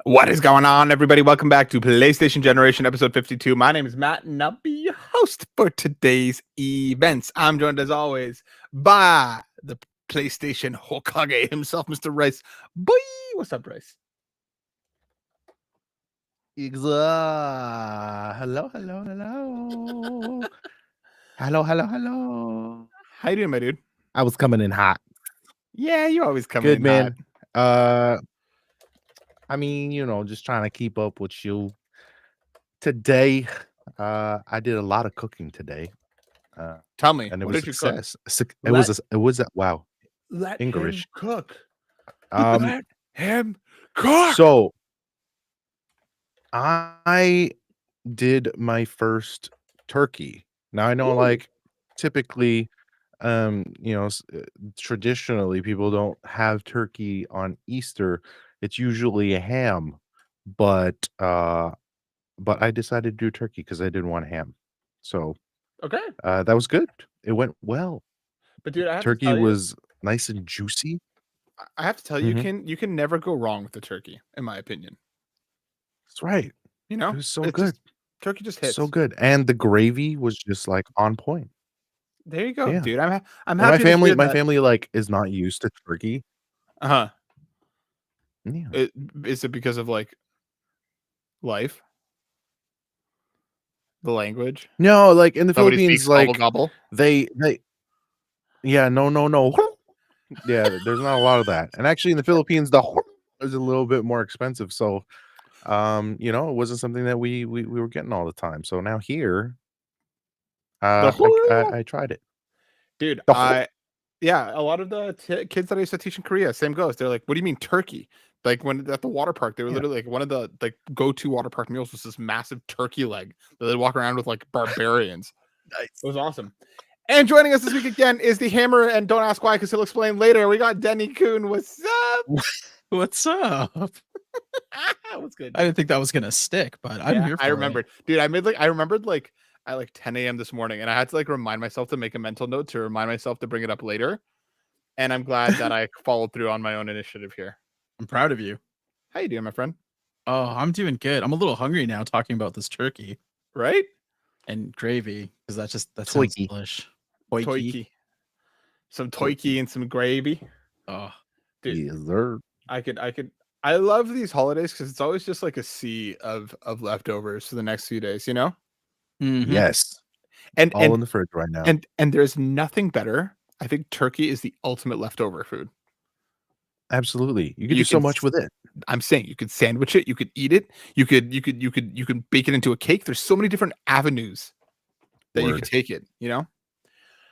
What is going on, everybody? Welcome back to PlayStation Generation episode 52. My name is Matt, and I'll be your host for today's events. I'm joined, as always, by the PlayStation Hokage himself, Mr. Rice. Boy, what's up, Rice? Hello. Hello. How you doing, my dude? I was coming in hot. Yeah, you always come Good, in man. hot. I mean, just trying to keep up with you. Today, I did a lot of cooking today. Tell me, And it what was did you cook? success. It was wow. Let English. him cook. Um, Let him cook. so I did my first turkey. Now I know, Ooh. like, typically, traditionally people don't have turkey on Easter. It's usually a ham, but I decided to do turkey because I didn't want ham. So Okay, that was good. It went well. but dude, I have to Turkey tell you, was nice and juicy. you Mhm. can never go wrong with the turkey, in my opinion. That's right. You It know, was so it's good. just turkey just So hits. good. And the gravy was just like on point. There you go, Yeah. dude. I'm And my happy to family hear my that. family like is not used to turkey. Uh-huh. Yeah. Is it because of like life, the language? No, like in the Nobody Philippines, speaks gobble like gobble. they yeah, no. Yeah, there's not a lot of that. And actually in the Philippines, the is a little bit more expensive. So it wasn't something that we were getting all the time. So now here, The I tried it. dude, The yeah, a lot of the kids that I used to teach in Korea, same goes. They're like, "What do you mean turkey?" Like when at the water park, they were yeah, literally like one of the like go-to water park meals was this massive turkey leg that they'd walk around with like barbarians. It nice. was awesome. And joining us this week again is the Hammer, and don't ask why because he'll explain later. We got Denny Kuhn. What's up? What's up? What's good? I didn't think that was gonna stick, but I'm Yeah, here for I it. remembered, dude. I remembered like at like 10 a.m. this morning, and I had to like remind myself to make a mental note to remind myself to bring it up later. And I'm glad that I followed through on my own initiative here. I'm proud of you. How you doing, my friend? Oh, I'm doing good. I'm a little hungry now talking about this turkey Right? and gravy because that sounds Toiki. delish. Hoiky. Toiki, some toiki and some gravy, Oh, dude. Yes, sir. I love these holidays because it's always just like a sea of leftovers for the next few days, you know. mhm. Yes. And All and in the fridge right now. and there's nothing better. I think turkey is the ultimate leftover food. Absolutely. You could You do so can much with it. I'm saying you could sandwich it, you could eat it, you could bake it into a cake. There's so many different avenues that you could Word. take it, you know?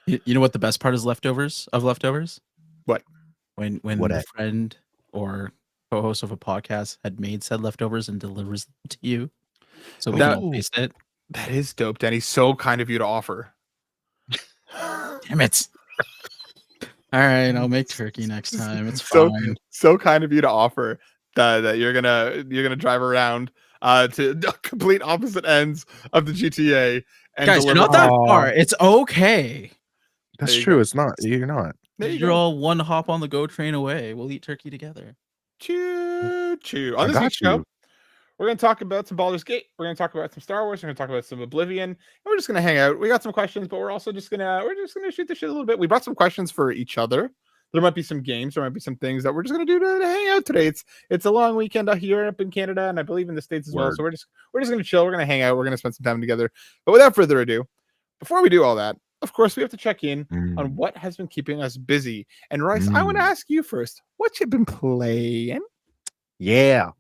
You know what the best part is leftovers? What? When What the at? friend or co-host of a podcast had made said leftovers and delivers them to you, so we can all That taste it. that is dope, Danny. So kind of you to offer. Damn it! All right, I'll make turkey next time. It's so fine. so kind of you to offer that you're gonna drive around to the complete opposite ends of the GTA and Guys, you're deliver not that food. far. It's okay. That's There you true. go. It's not. You're not. There you You're go. all one hop on the go train away. We'll eat turkey together. Choo choo. On I this got week's show, you. we're going to talk about some Baldur's Gate. We're going to talk about some Star Wars. We're going to talk about some Oblivion. And we're just going to hang out. We got some questions, but we're also just going to shoot the shit a little bit. We brought some questions for each other. There might be some games. There might be some things that we're just going to do to hang out today. It's a long weekend out here up in Canada, and I believe in the States as well. Word. So we're just going to chill. We're going to hang out. We're going to spend some time together. But without further ado, before we do all that, of course, we have to check in on Mm, what has been keeping us busy. And Rice, I want to mm. ask you first, what you been playing? Yeah.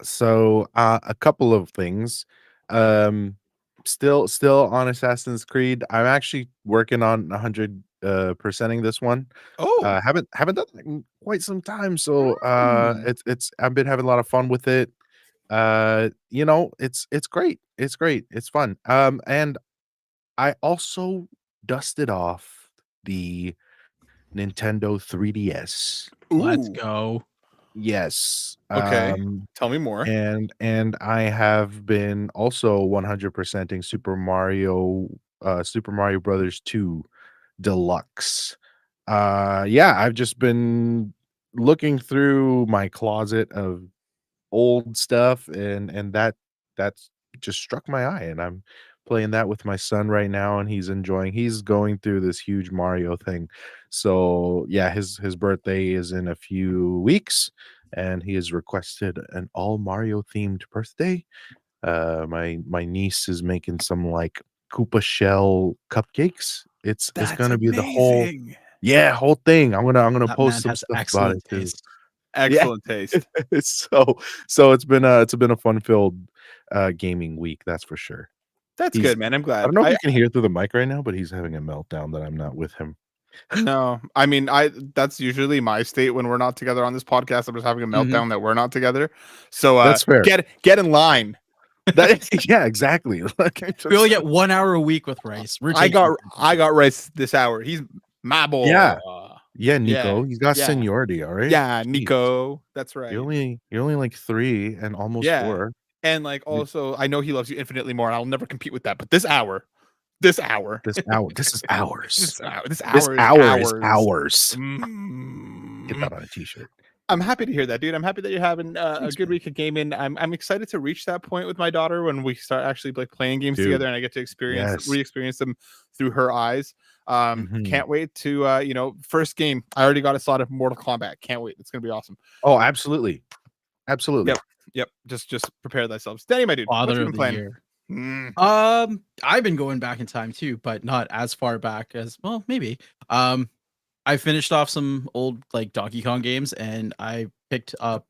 So a couple of things. Um still on Assassin's Creed. I'm actually working on 100%ing this one. Oh, Haven't done that in quite some time. So mm. it's I've been having a lot of fun with it. It's great. It's great. It's fun. And I also dusted off the Nintendo 3DS. Let's Ooh. go. Yes. Okay. Tell me more. And I have been also 100%ing Super Mario Brothers 2 Deluxe. Yeah, I've just been looking through my closet of old stuff, and that's just struck my eye, and I'm playing that with my son right now, and he's going through this huge Mario thing. So yeah, his birthday is in a few weeks, and he has requested an all Mario themed birthday. My niece is making some like Koopa shell cupcakes. It's That's gonna be the whole amazing. whole thing. I'm gonna That post man some has stuff about it excellent too. taste. Excellent taste. So it's been a fun filled gaming week, that's for sure. That's He's good, man. I'm I glad. don't know if you can hear through the mic right now, but he's having a meltdown that I'm not with him. No, I mean, that's usually my state when we're not together on this podcast. I'm just having a meltdown that we're not together. So That's fair. get in line. Yeah, exactly. Like, We only get 1 hour a week with Rice. We're I taking got Rice this hour. He's my boy. Yeah. Yeah, Nico, he's got yeah. seniority, all right? Yeah, Jeez. Nico. That's right. You're only like 3 and almost 4. And like also, I know he loves you infinitely more, and I'll never compete with that. But this hour, this is ours. This hour is ours. Get that on a t-shirt. I'm happy to hear that, dude. I'm happy that you're having a good week of gaming. I'm excited to reach that point with my daughter when we start actually like playing games together, and I get to re-experience them through her eyes. Can't wait to first game. I already got a slot of Mortal Kombat. Can't wait. It's gonna be awesome. Oh, absolutely. Yep. Just prepare thyself. Danny, my dude. What you been playing? Year. I've been going back in time too, but not as far back as maybe. I finished off some old like Donkey Kong games, and I picked up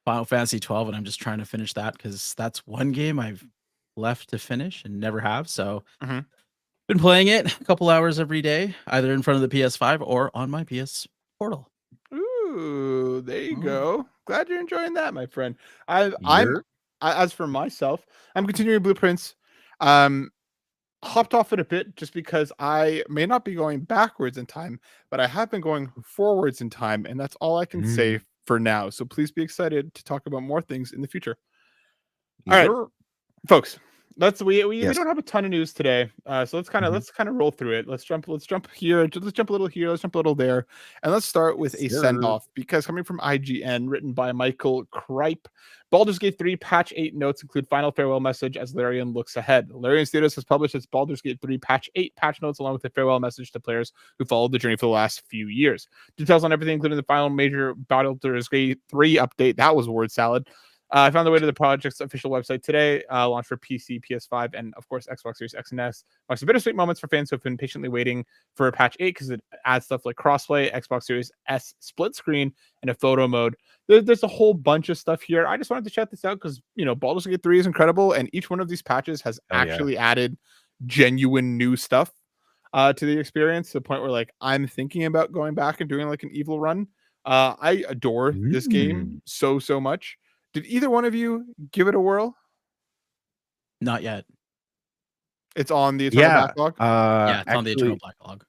Final Fantasy 12, and I'm just trying to finish that because that's one game I've left to finish and never have. So been playing it a couple hours every day, either in front of the PS5 or on my PS Portal. Ooh, there you go. Glad you're enjoying that, my friend. I'm as for myself, I'm continuing Blueprints. Hopped off it a bit just because I may not be going backwards in time, but I have been going forwards in time, and that's all I can say for now. So please be excited to talk about more things in the future. All right, folks. We don't have a ton of news today, so let's kind of roll through it. Let's jump here, let's jump a little here, let's jump a little there, and let's start with a send off because coming from IGN, written by Michael Kripe. Baldur's Gate 3 patch 8 notes include final farewell message as Larian looks ahead. Larian Studios has published its Baldur's Gate 3 patch 8 patch notes along with a farewell message to players who followed the journey for the last few years. Details on everything, including the final major Baldur's Gate 3 update. That was word salad. I found the way to the project's official website today, launched for PC, PS5, and of course Xbox Series X and S. Marks some bittersweet moments for fans who have been patiently waiting for patch 8 because it adds stuff like crossplay, Xbox Series S split screen, and a photo mode. There's a whole bunch of stuff here. I just wanted to check this out because Baldur's Gate 3 is incredible, and each one of these patches has actually added genuine new stuff to the experience to the point where like I'm thinking about going back and doing like an evil run. I adore this game so much. Did either one of you give it a whirl? Not yet. It's on the Eternal Backlog? It's on the Eternal Backlog.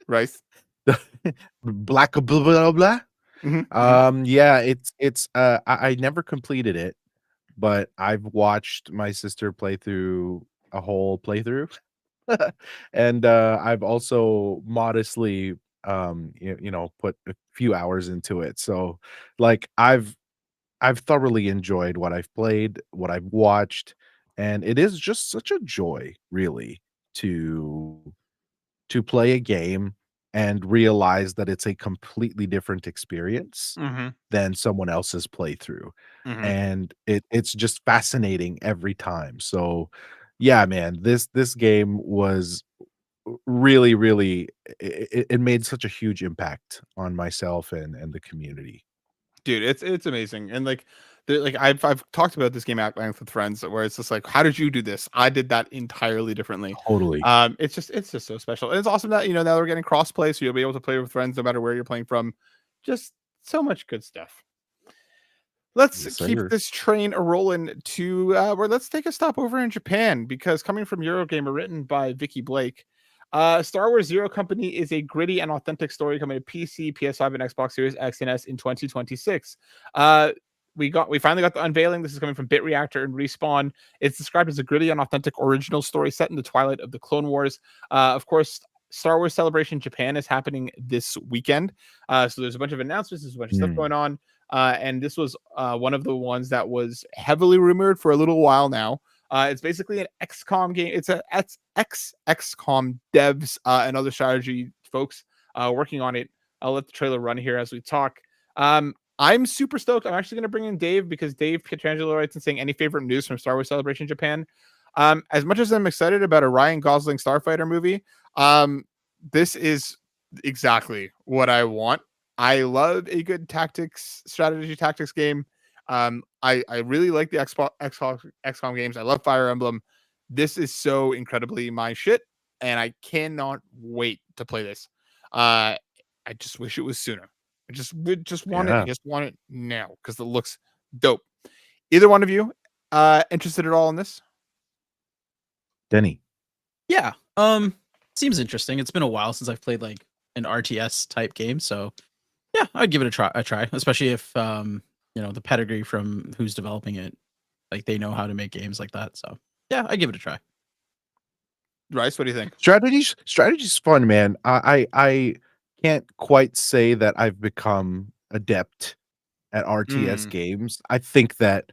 Rice? Black blah blah blah. I never completed it, but I've watched my sister play through a whole playthrough. And I've also modestly put a few hours into it. So like I've thoroughly enjoyed what I've played, what I've watched, and it is just such a joy really to play a game and realize that it's a completely different experience than someone else's playthrough. And it's just fascinating every time. So yeah, man, this game was really it made such a huge impact on myself and the community. Dude, it's amazing. And like I've talked about this game at length with friends where it's just like, how did you do this? I did that entirely differently. Totally. It's just so special. And it's awesome that now we're getting crossplay, so you'll be able to play with friends no matter where you're playing from. Just so much good stuff. Let's keep this train rolling to where let's take a stop over in Japan, because coming from Eurogamer, written by Vicky Blake, Star Wars Zero Company is a gritty and authentic story coming to PC, PS5, and Xbox Series X and S in 2026. We finally got the unveiling. This is coming from BitReactor and Respawn. It's described as a gritty and authentic original story set in the twilight of the Clone Wars. Of course, Star Wars Celebration Japan is happening this weekend. So there's a bunch of announcements, there's a bunch of stuff going on. And this was one of the ones that was heavily rumored for a little while now. It's basically an XCOM game. It's a XCOM devs and other strategy folks working on it. I'll let the trailer run here as we talk. I'm super stoked. I'm actually going to bring in Dave because Dave Pietrangelo writes and saying any favorite news from Star Wars Celebration Japan. As much as I'm excited about a Ryan Gosling Starfighter movie, this is exactly what I want. I love a good strategy tactics game. I really like the XCOM games. I love Fire Emblem. This is so incredibly my shit, and I cannot wait to play this. I just wish it was sooner. I just want it. I just want it now because it looks dope. Either one of you interested at all in this? Denny. Yeah. Seems interesting. It's been a while since I've played like an RTS type game, so yeah, I'd give it a try, especially if the pedigree from who's developing it, like they know how to make games like that. So yeah, I'd give it a try. Rice, what do you think? Strategy's fun, man. I can't quite say that I've become adept at RTS games. I think that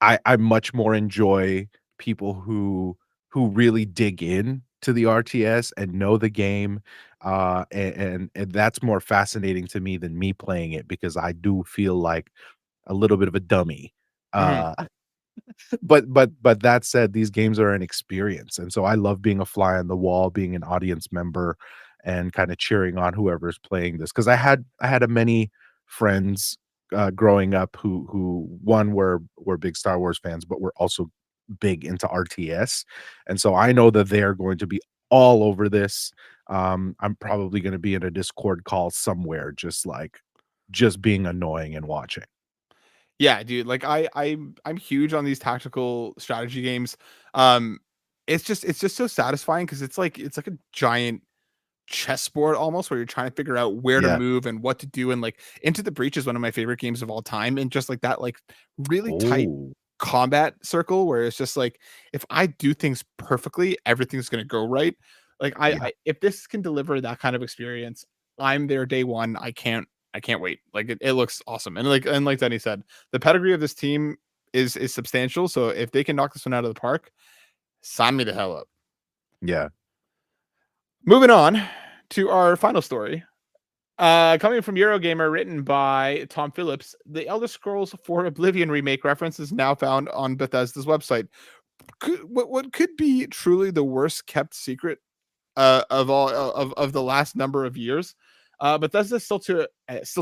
I much more enjoy people who really dig in to the RTS and know the game, and that's more fascinating to me than me playing it because I do feel like a little bit of a dummy. But that said, these games are an experience, and so I love being a fly on the wall, being an audience member, and kind of cheering on whoever's playing this. Because I had many friends growing up who one were big Star Wars fans, but were also big into RTS, and so I know that they are going to be all over this. I'm probably going to be in a Discord call somewhere, just being annoying and watching. Yeah, dude. Like I'm huge on these tactical strategy games. It's just so satisfying because it's like a giant chessboard almost where you're trying to figure out where to move and what to do. And like Into the Breach is one of my favorite games of all time. And just like that, like really tight combat circle where it's just like if I do things perfectly, everything's gonna go right. Like I if this can deliver that kind of experience, I'm there day one. I can't wait. Like it looks awesome. And like Denny said, the pedigree of this team is substantial. So if they can knock this one out of the park, sign me the hell up. Yeah. Moving on to our final story. Coming from Eurogamer, written by Tom Phillips, the Elder Scrolls 4 Oblivion Remake reference is now found on Bethesda's website. What could be truly the worst kept secret of all of the last number of years. Bethesda still to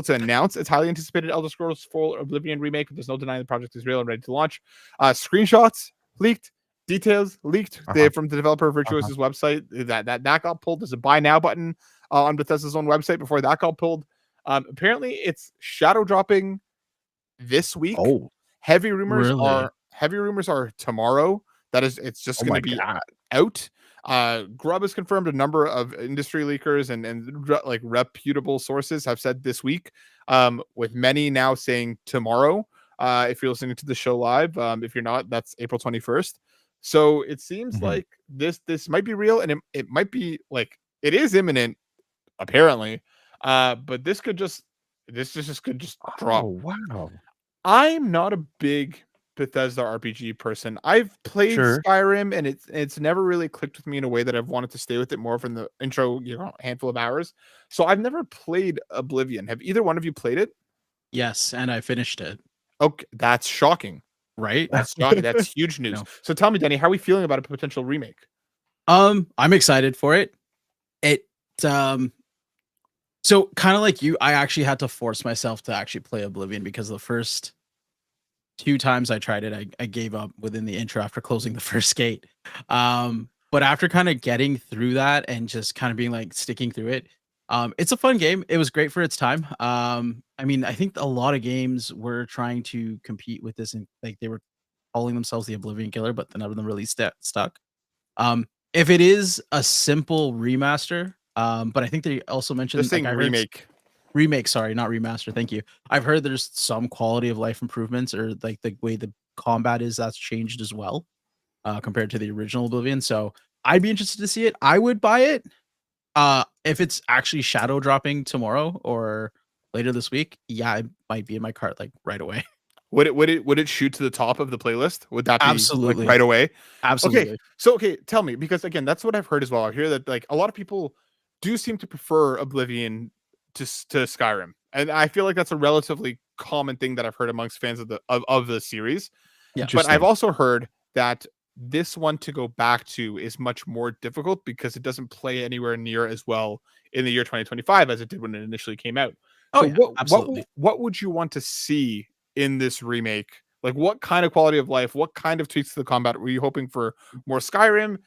announce its highly anticipated Elder Scrolls 4 Oblivion Remake, but there's no denying the project is real and ready to launch. Screenshots leaked, details leaked from the developer Virtuoso's website. That got pulled. There's a buy now button on Bethesda's own website before that got pulled. Apparently, it's shadow dropping this week. Oh, heavy rumors are tomorrow. It's just going to be out. Grub has confirmed a number of industry leakers and like reputable sources have said this week, with many now saying tomorrow. If you're listening to the show live, if you're not, that's April 21st. So it seems like this might be real, and it might be like it is imminent, apparently. But this could just drop. Oh wow! I'm not a big Bethesda RPG person. I've played Skyrim, and it's never really clicked with me in a way that I've wanted to stay with it more from the intro, handful of hours. So I've never played Oblivion. Have either one of you played it? Yes, and I finished it. Okay, that's shocking. Right? That's shocking. That's huge news. No. So tell me, Denny, how are we feeling about a potential remake? I'm excited for it. So kind of like you, I actually had to force myself to actually play Oblivion because the first 2 times I tried it, I gave up within the intro after closing the first gate. But after kind of getting through that and just kind of being like sticking through it, it's a fun game. It was great for its time. I mean, I think a lot of games were trying to compete with this, and like they were calling themselves the Oblivion Killer, but none of them really stuck. If it is a simple remaster, but I think they also mentioned remake, sorry, not remaster. Thank you. I've heard there's some quality of life improvements, or like the way the combat is, that's changed as well, compared to the original Oblivion. So I'd be interested to see it. I would buy it. If it's actually shadow dropping tomorrow or later this week, yeah, it might be in my cart like right away. Would it shoot to the top of the playlist? Would that be like Absolutely. right away? Okay, Absolutely. so tell me, because again, that's what I've heard as well. I hear that like a lot of people do seem to prefer Oblivion to Skyrim, and I feel like that's a relatively common thing that I've heard amongst fans of the series. Yeah. But I've Interesting. also heard that this one to go back to is much more difficult because it doesn't play anywhere near as well in the year 2025 as it did when it initially came out. Oh So yeah, absolutely. what would you want to see in this remake? Like what kind of quality of life, what kind of tweaks to the combat? Were you hoping for more Skyrim,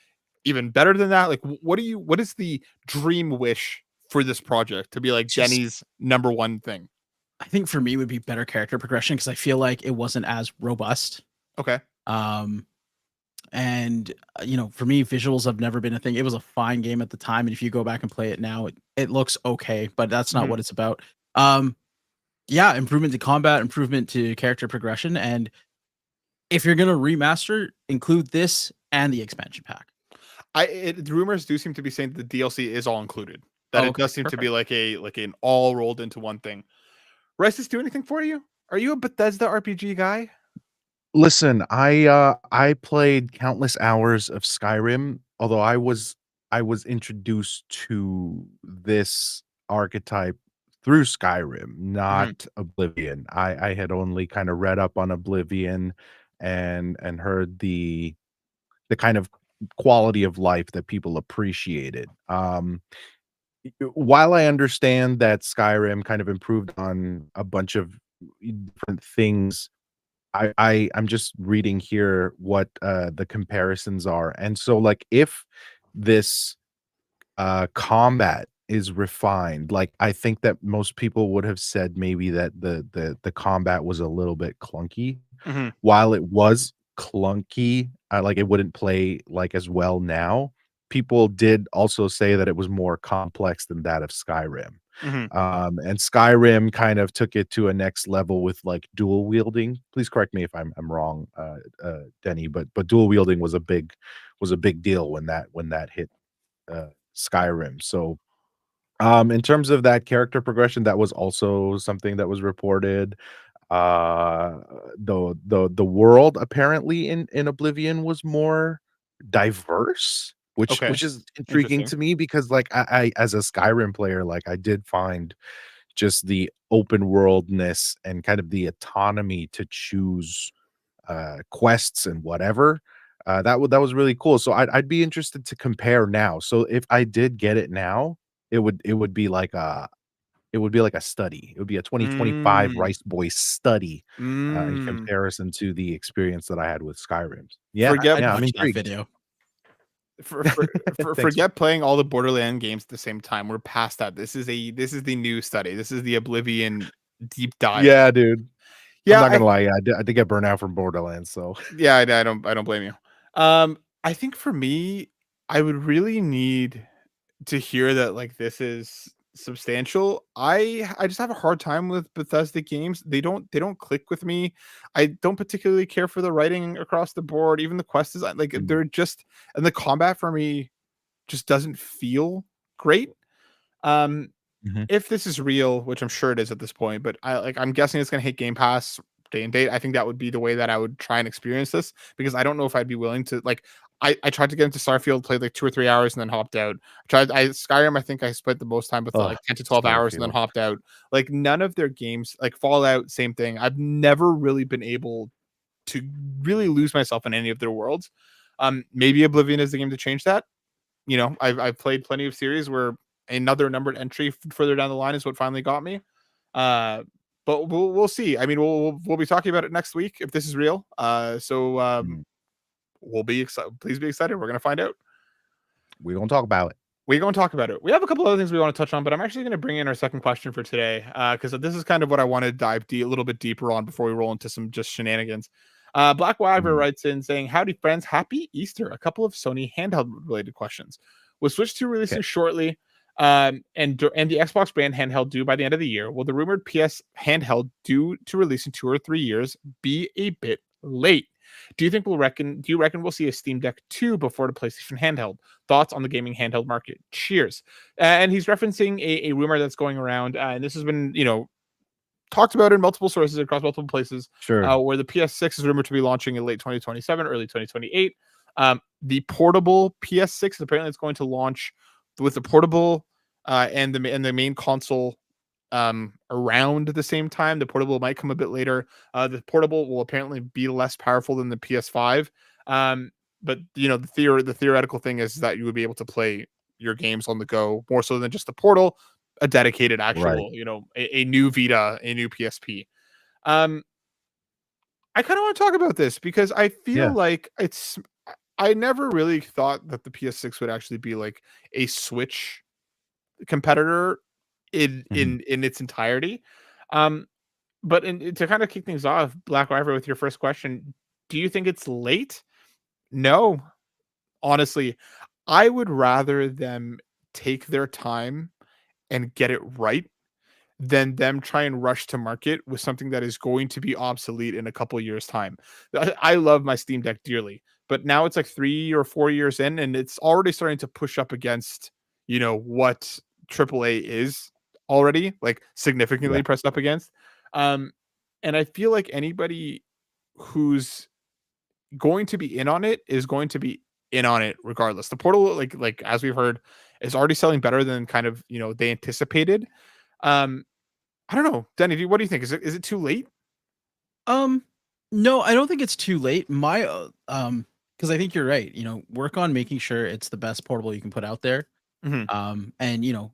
even better than that? Like what is the dream wish for this project to be like Just Denny's number one thing? I think for me would be better character progression because I feel like it wasn't as robust. Okay. And for me, visuals have never been a thing. It was a fine game at the time, and if you go back and play it now, it looks okay, but that's not what it's about. Yeah, improvement to combat, improvement to character progression, and if you're gonna remaster, include this and the expansion pack. The rumors do seem to be saying that the DLC is all included. That Oh, it okay, does seem to be perfect. like an all rolled into one thing. Rice, does do anything for you? Are you a Bethesda RPG guy? Listen, I played countless hours of Skyrim, although I was introduced to this archetype through Skyrim, Mhm. not Oblivion. I had only kind of read up on Oblivion and heard the kind of quality of life that people appreciated. While I understand that Skyrim kind of improved on a bunch of different things, I'm just reading here what the comparisons are. And so like if this combat is refined, like I think that most people would have said maybe that the combat was a little bit clunky. Mhm. While it was clunky, like it wouldn't play like as well now. People did also say that it was more complex than that of Skyrim. Mhm. And Skyrim kind of took it to a next level with like dual wielding. Please correct me if I'm wrong, Denny, but dual wielding was a big deal when that hit Skyrim. So in terms of that character progression, that was also something that was reported. Uh the world apparently in Oblivion was more diverse, Okay. which is intriguing Interesting. to me because like I as a Skyrim player, like I did find just the open worldness and kind of the autonomy to choose quests and whatever. That was really cool. So I'd be interested to compare now. So if I did get it now, it would be like a study. It would be a 2025 Mm. Rice Boy study in Mm. comparison to the experience that I had with Skyrim. Yeah, Forget I'd yeah, I'm watch that intrigued. video. for, for, Thanks. forget playing all the Borderland games at the same time. We're past that. This is the new study. This is the Oblivion deep dive. Yeah, dude. I'm Yeah, not gonna lie. Yeah, I did get burnt out from Borderlands. So I don't blame you. I think for me, I would really need to hear that like this is substantial. I just have a hard time with Bethesda games. They don't click with me. I don't particularly care for the writing across the board. Even the quests is like Mhm, they're just, and the combat for me just doesn't feel great. Um mhm, if this is real, which I'm sure it is at this point, but I'm guessing it's gonna hit Game Pass day and date. I think that would be the way that I would try and experience this because I don't know if I'd be willing to like I tried to get into Starfield, played like 2 or 3 hours and then hopped out. I Skyrim, I think I spent the most time with ugh, like 10 to 12 hours and then Starfield. hopped out. Like none of their games, like Fallout, same thing. I've never really been able to really lose myself in any of their worlds. Maybe Oblivion is the game to change that. You know, I've played plenty of series where another numbered entry further down the line is what finally got me. Uh, but we'll see. I mean, we'll be talking about it next week if this is real. Mm, We'll be excited. Please be excited. We're gonna find out. we gonna talk about it. We're going to talk about it. We have a couple other things we want to touch on, but I'm actually going to bring in our second question for today because this is kind of what I want to dive a little bit deeper on before we roll into some just shenanigans. Black Wyver Mhm, writes in saying, "Howdy, friends. Happy Easter. A couple of Sony handheld related questions. With Switch 2 'kay. releasing shortly and the Xbox brand handheld due by the end of the year, will the rumored PS handheld due to release in 2 or 3 years be a bit late? Do you reckon we'll see a Steam Deck 2 before the PlayStation handheld? Thoughts on the gaming handheld market? Cheers. And he's referencing a rumor that's going around, and this has been, talked about in multiple sources across multiple places, Sure. where the PS6 is rumored to be launching in late 2027, early 2028. The portable PS6 apparently it's going to launch with the portable and the main console around the same time. The portable might come a bit later. The portable will apparently be less powerful than the PS5. But the theoretical thing is that you would be able to play your games on the go more so than just the portal, a dedicated actual, Right. a new Vita, a new PSP. I kind of want to talk about this because I feel Yeah. like I never really thought that the PS6 would actually be like a Switch competitor in Mhm. its entirety. Um, but to kind of kick things off, Black River, with your first question, do you think it's late? No, honestly, I would rather them take their time and get it right than them try and rush to market with something that is going to be obsolete in a couple years' time. I love my Steam Deck dearly, but now it's like 3 or 4 years in, and it's already starting to push up against, what AAA is already, like Yeah. significantly pressed up against. Um, and I feel like anybody who's going to be in on it is going to be in on it regardless. The portal, like as we've heard, is already selling better than kind of they anticipated. Um, I don't know, Denny. What do you think? Is it too late? Um, no, I don't think it's too late. Because I think you're right. Work on making sure it's the best portable you can put out there. Hmm. And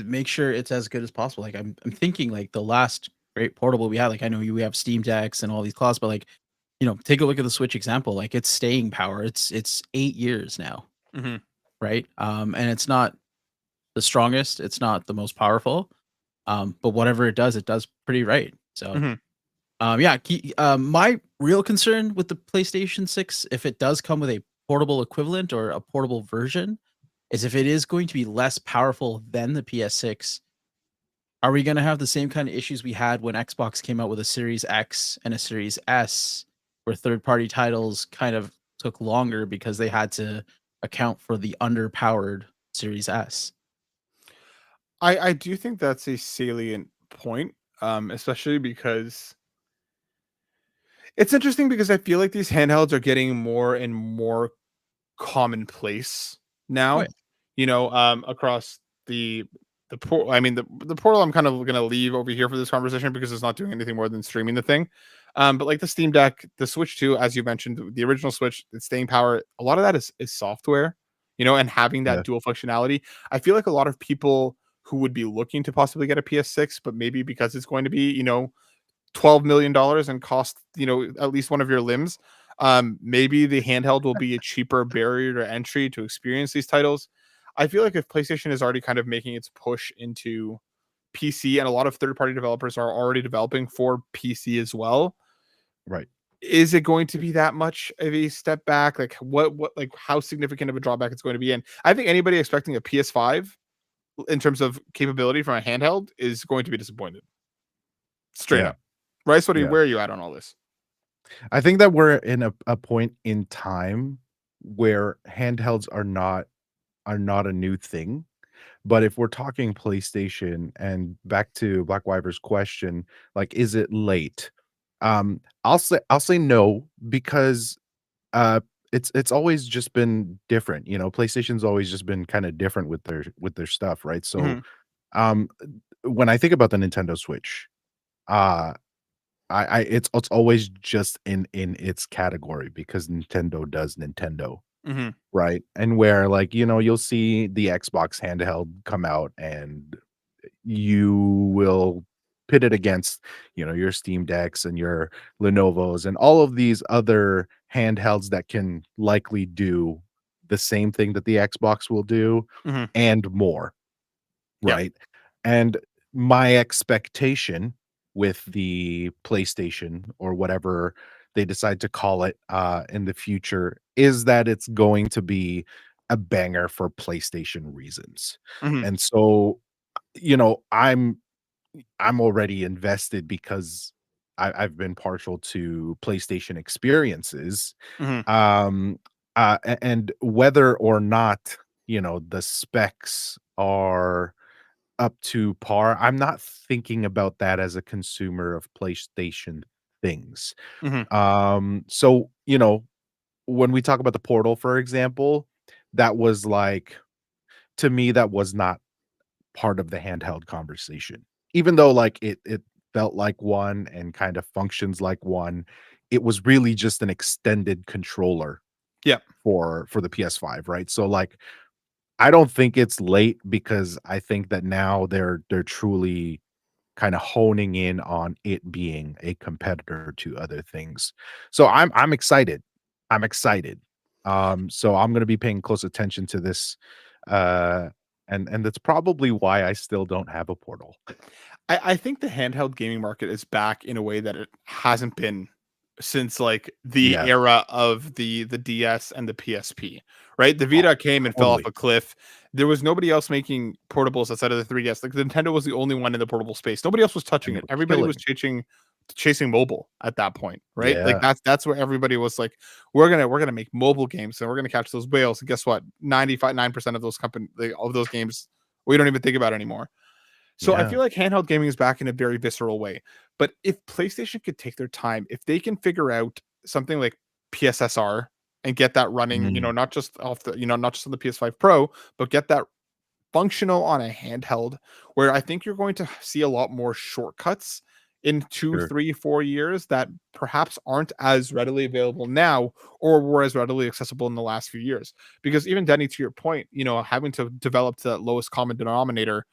make sure it's as good as possible. Like I'm thinking like the last great portable we had. Like I know we have Steam Decks and all these clouds, but like take a look at the Switch example. Like its staying power. It's 8 years now, Hmm. right? And it's not the strongest. It's not the most powerful. But whatever it does pretty right. So. Hmm. Yeah. My real concern with the PlayStation 6, if it does come with a portable equivalent or a portable version, is if it is going to be less powerful than the PS6. Are we going to have the same kind of issues we had when Xbox came out with a Series X and a Series S, where third-party titles kind of took longer because they had to account for the underpowered Series S? I do think that's a salient point, especially because it's interesting because I feel like these handhelds are getting more and more commonplace Oh yeah. now. Across the port. I mean, the portal. I'm kind of gonna leave over here for this conversation because it's not doing anything more than streaming the thing. But like the Steam Deck, the Switch 2, as you mentioned, the original Switch, it's staying power. A lot of that is software, and having that Yeah. dual functionality. I feel like a lot of people who would be looking to possibly get a PS6, but maybe because it's going to be, $12 million and cost, at least one of your limbs. Maybe the handheld will be a cheaper barrier to entry to experience these titles. I feel like if PlayStation is already kind of making its push into PC, and a lot of third-party developers are already developing for PC as well, Right. is it going to be that much of a step back? Like what like how significant of a drawback it's going to be? And I think anybody expecting a PS5 in terms of capability from a handheld is going to be disappointed. Straight Yeah. up. Rice, Yeah. where are you at on all this? I think that we're in a point in time where handhelds are not a new thing. But if we're talking PlayStation and back to Black Wyver's question, like, is it late? I'll say no because uh it's always just been different. PlayStation's always just been kind of different with their stuff, right? So Mhm. um when I think about the Nintendo Switch, uh it's always just in its category because Nintendo does Nintendo. Mhm. Right, and where, like, you'll see the Xbox handheld come out, and you will pit it against, your Steam Decks and your Lenovo's and all of these other handhelds that can likely do the same thing that the Xbox will do Mhm. and more. Yeah. Right? And my expectation with the PlayStation or whatever they decide to call it, in the future is that it's going to be a banger for PlayStation reasons. Mhm. And so, I'm already invested because I've been partial to PlayStation experiences. Mhm. And whether or not, the specs are up to par, I'm not thinking about that as a consumer of PlayStation things. Mhm. So, when we talk about the Portal, for example, that was like, to me, that was not part of the handheld conversation. Even though like it felt like one and kind of functions like one, it was really just an extended controller Yeah. for the PS5, right? So like I don't think it's late because I think that now they're truly kind of honing in on it being a competitor to other things. So I'm excited. I'm excited. So I'm going to be paying close attention to this, uh and that's probably why I still don't have a Portal. I think the handheld gaming market is back in a way that it hasn't been since like the Yes, era of the DS and the PSP, right? The Vita came and fell off totally. a cliff. There was nobody else making portables outside of the 3DS. Like Nintendo was the only one in the portable space. Nobody else was And touching they it. were Everybody was killing. chasing mobile at that point, right? Like Yeah. that's where everybody was like, we're gonna make mobile games and we're gonna catch those whales. And guess what? 95.9% of those of those games we don't even think about anymore. So I Yeah. feel like handheld gaming is back in a very visceral way. But if PlayStation could take their time, if they can figure out something like PSSR and get that running, Mm, not just off the, not just on the PS5 Pro, but get that functional on a handheld, where I think you're going to see a lot more shortcuts in two, sure. 3, 4 years that perhaps aren't as readily available now or were as readily accessible in the last few years. Because even Denny, to your point, having to develop the lowest common denominator.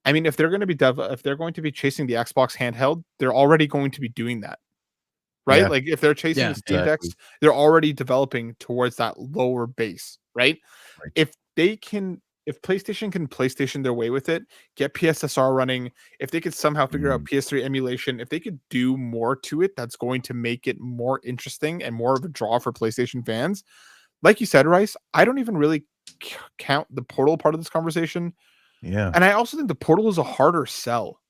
I mean, if they're going to be if they're going to be chasing the Xbox handheld, they're already going to be doing that, right? Yeah, Like if they're chasing the Yeah. Steam Decks, exactly. they're already developing towards that lower base, right? Right. If they can, if PlayStation can PlayStation their way with it, get PSSR running, if they could somehow figure out Mm, PS3 emulation, if they could do more to it, that's going to make it more interesting and more of a draw for PlayStation fans. Like you said, Rice, I don't even really count the Portal part of this conversation, yeah, and I also think the Portal is a harder sell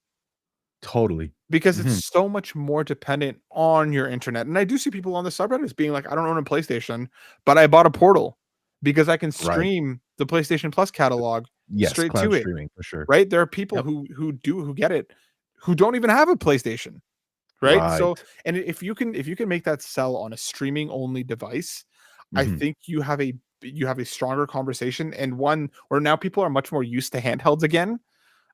totally. because it's Mhm. so much more dependent on your internet. And I do see people on the subreddits being like, I don't own a PlayStation, but I bought a Portal because I can Right. stream the PlayStation Plus catalog Yes, straight to cloud it, streaming for sure. right? There are people Yep. who get it who don't even have a PlayStation, right? So, Right. and if you can make that sell on a streaming only device, I Mhm. think you have a stronger conversation, and one where now people are much more used to handhelds again,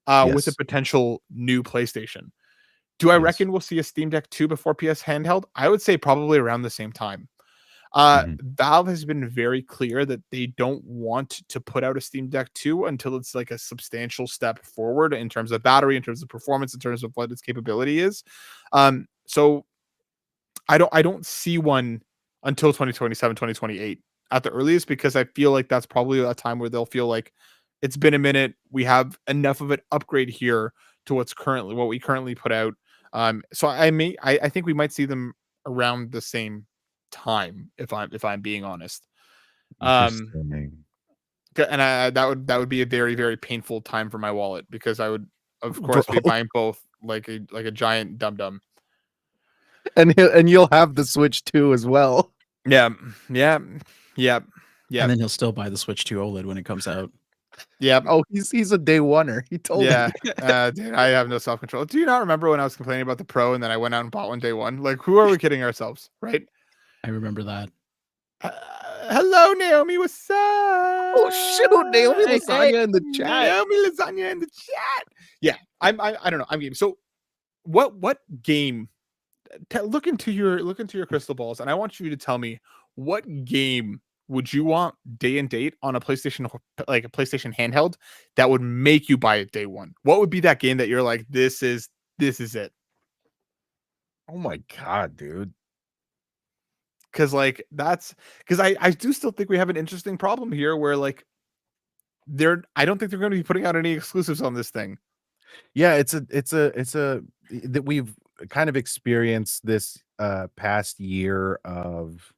with a Yes. potential new PlayStation. Do I Yes. reckon we'll see a Steam Deck 2 before PS handheld? I would say probably around the same time. Mhm. Valve has been very clear that they don't want to put out a Steam Deck 2 until it's like a substantial step forward in terms of battery, in terms of performance, in terms of what its capability is. So I don't see one until 2027, 2028 at the earliest, because I feel like that's probably a time where they'll feel like it's been a minute. We have enough of an upgrade here to what we currently put out. So I think we might see them around the same time, if I'm being honest. Um, Interesting. and that would be a very, very painful time for my wallet, because I would of Bro, course be buying both like a giant dum dum. and you'll have the Switch too as well. Yeah, yeah, yeah, yeah, And then he'll still buy the Switch 2 OLED when it comes out. yeah, Oh, he's a day oneer. He told yeah. me. Dude, I have no self control. Do you not remember when I was complaining about the Pro and then I went out and bought one day one? Like, who are we kidding ourselves, right? I remember that. Uh, Hello, Naomi. What's Oh shoot, Naomi up? Hey, Lasagna in the chat. Naomi lasagna in the chat. Yeah, I don't know. I'm game. So, what game? Look into your crystal balls, and I want you to tell me what game would you want day and date on a PlayStation, like a PlayStation handheld, that would make you buy it day one. What would be that game that you're like, this is it? Oh my god, dude. Because like that's because I do still think we have an interesting problem here where like I don't think they're going to be putting out any exclusives on this thing. Yeah, it's a that we've kind of experienced this past year of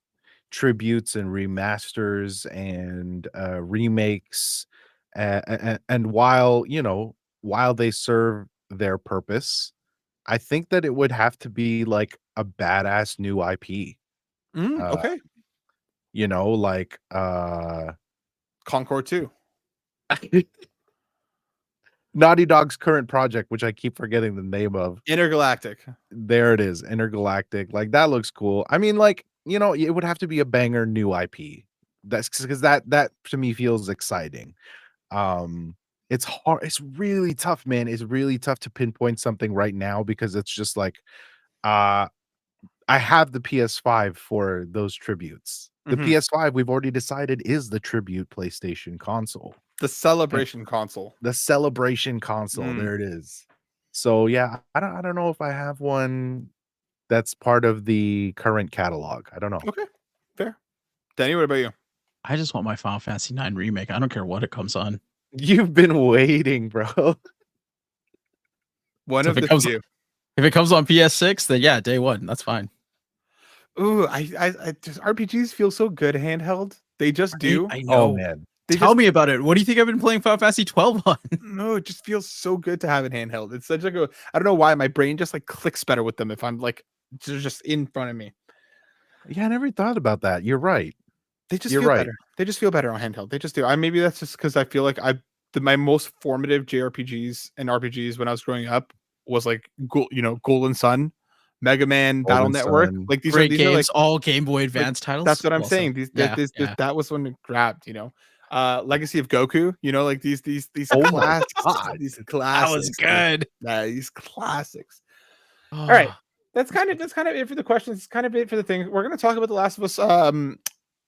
tributes and remasters and remakes, and while while they serve their purpose, I think that it would have to be like a badass new IP. Okay. You know, like Concord 2. Naughty Dog's current project, which I keep forgetting the name of. Intergalactic. There it is, Intergalactic. Like that looks cool. I mean, like, you know, it would have to be a banger new IP. That's because that to me feels exciting. It's hard. It's really tough, man. It's really tough to pinpoint something right now because it's just like, I have the PS5 for those tributes. The Mhm. PS5 we've already decided is the tribute PlayStation console. The celebration console. The celebration console. There it is. So yeah, I don't know if I have one that's part of the current catalog. I don't know. Okay. Fair. Danny, what about you? I just want my Final Fantasy 9 remake. I don't care what it comes on. You've been waiting, bro. One So of if the it comes, few. if it comes on PS6, then yeah, day one. That's fine. Ooh, I just RPGs feel so good handheld. They just do. I know. Oh man. Tell me about it. What do you think I've been playing Final Fantasy 12 on? No, it just feels so good to have it handheld. It's such like a I don't know why my brain just like clicks better with them if I'm like they're just in front of me. Yeah, I never thought about that. You're right. They just You're feel right. better. They just feel better on handheld. They just do. Maybe that's just because I feel like my most formative JRPGs and RPGs when I was growing up was like Golden Sun, Mega Man, Battle Golden Network. Sun. Like these Great are games, like all Game Boy Advance titles. that's what I'm Well, saying. that Was when it grabbed, Legacy of Goku, like these Oh my classics, God. these classics. that was good. These classics. All right. That's kind of it for the questions. It's kind of it for the thing. We're going to talk about The Last of Us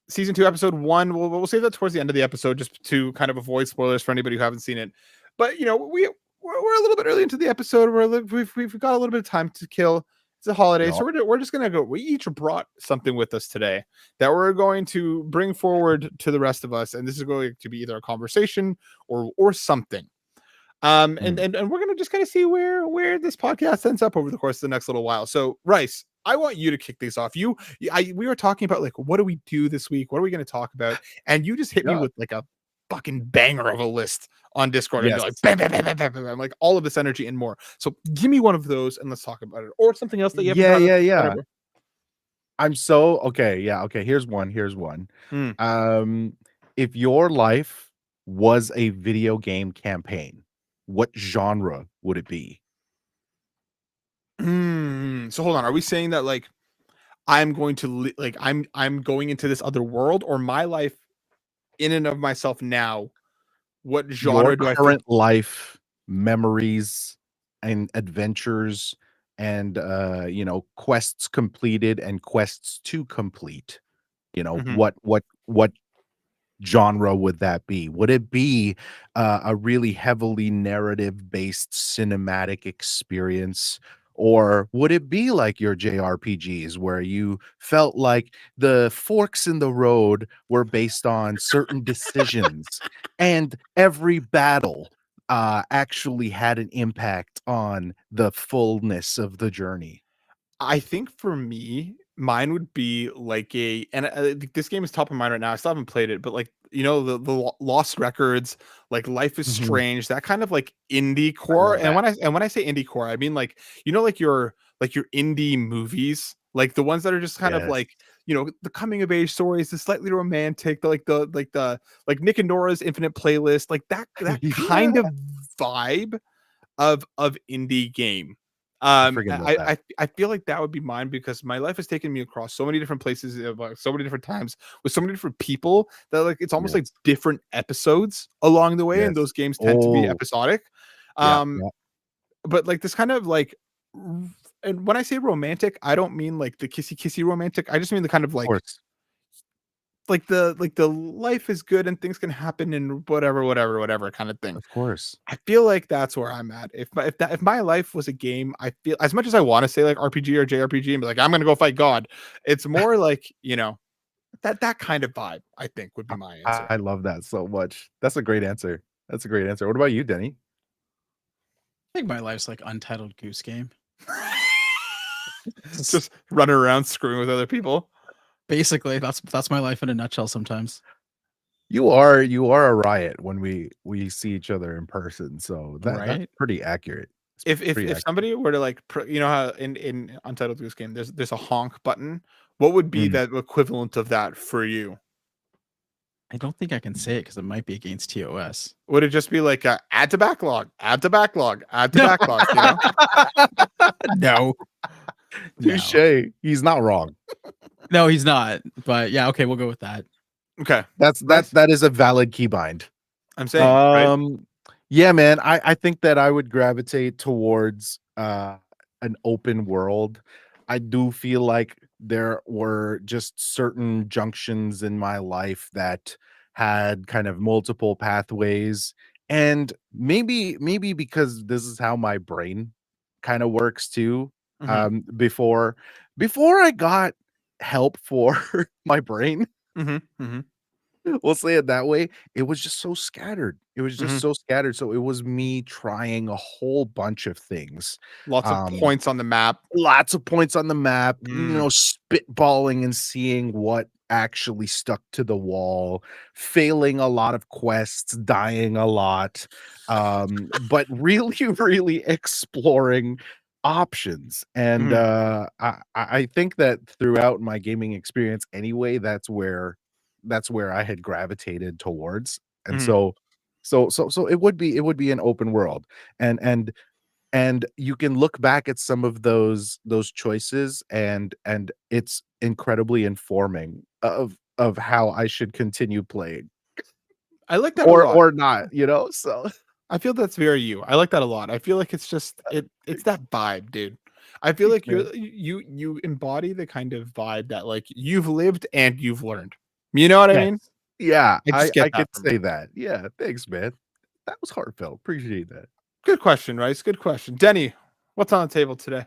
season 2 episode 1. We'll save that towards the end of the episode just to kind of avoid spoilers for anybody who haven't seen it. But we're a little bit early into the episode. We've got a little bit of time to kill. It's a holiday, Yeah. so we're just gonna go. We each brought something with us today that we're going to bring forward to the rest of us, and this is going to be either a conversation or something. And we're gonna just kind of see where this podcast ends up over the course of the next little while. So, Rice, I want you to kick these off. We were talking about like what do we do this week? What are we going to talk about? And you just hit me with like a fucking banger of a list on Discord. Yes. And you're like bam, bam, bam, bam, bam, bam, like all of this energy and more. So give me one of those and let's talk about it, or something else that you have. Yeah. Whatever. I'm so okay. Yeah. Okay. Here's one. If your life was a video game campaign, what genre would it be? So hold on. Are we saying that like I'm going to I'm going into this other world, or my life in and of myself now? What genre Your do I current life, memories, and adventures, and quests completed and quests to complete? Mhm. What genre would that be? Would it be a really heavily narrative based cinematic experience? Or would it be like your JRPGs where you felt like the forks in the road were based on certain decisions and every battle actually had an impact on the fullness of the journey? I think for me, mine would be like this game is top of mind right now. I still haven't played it, but like the Lost Records, like Life is Mhm. Strange, that kind of like indie core. love And when I say indie core, I mean like like your indie movies, like the ones that are just kind of Yes. like the coming of age stories, the slightly romantic, the Nick and Nora's Infinite Playlist, like that kind of vibe of indie game. Forget about that. I feel like that would be mine because my life has taken me across so many different places, so many different times with so many different people that like it's almost like Yes. different episodes along the way, and Yes. those games tend to be Oh. episodic. Yeah. But like this kind of like, and when I say romantic, I don't mean like the kissy romantic. I just mean the kind of Of like course. the life is good and things can happen and whatever kind of thing. Of course. I feel like that's where I'm at. If my life was a game, I feel as much as I want to say like RPG or JRPG and be like I'm gonna go fight God, it's more like that kind of vibe. I think would be my answer. I love that so much. That's a great answer. That's a great answer. What about you, Denny? I think my life's like Untitled Goose Game. Just running around screwing with other people. Basically, that's my life in a nutshell. Sometimes You are a riot when we see each other in person, so that's Right? pretty accurate. If pretty accurate. somebody were to like, you know how in Untitled Goose Game, there's a honk button. What would be Mm. that equivalent of that for you? I don't think I can say it because it might be against TOS. Would it just be like add to backlog, add to backlog, add to backlog? You know, No. No. Touche. He's not wrong. No, he's not. But yeah, okay, we'll go with that. okay. That is a valid keybind. I'm saying, right? Yeah, man. I think that I would gravitate towards an open world. I do feel like there were just certain junctions in my life that had kind of multiple pathways, and maybe because this is how my brain kind of works too. Mhm. Before I got help for my brain, Mhm. Mhm. we'll say it that way, it was just so scattered. It was just Mhm. so scattered. So it was me trying a whole bunch of things. Lots of points on the map. Lots of points on the map, Mm. spitballing and seeing what actually stuck to the wall, failing a lot of quests, dying a lot, but really, really exploring options. And Mhm. I think that throughout my gaming experience anyway, that's where I had gravitated towards. And Mhm. so it would be an open world. And you can look back at some of those choices, and it's incredibly informing of how I should continue playing I like that a lot. or not, so I feel that's very you. I like that a lot. I feel like it's just it's that vibe, dude. I feel thanks, like man. you embody the kind of vibe that like you've lived and you've learned. You know what I Yes. mean? Yeah, I just I get could that from say you. that. Yeah, thanks, man. That was heartfelt. Appreciate that. Good question, Rice. Good question. Denny, what's on the table today?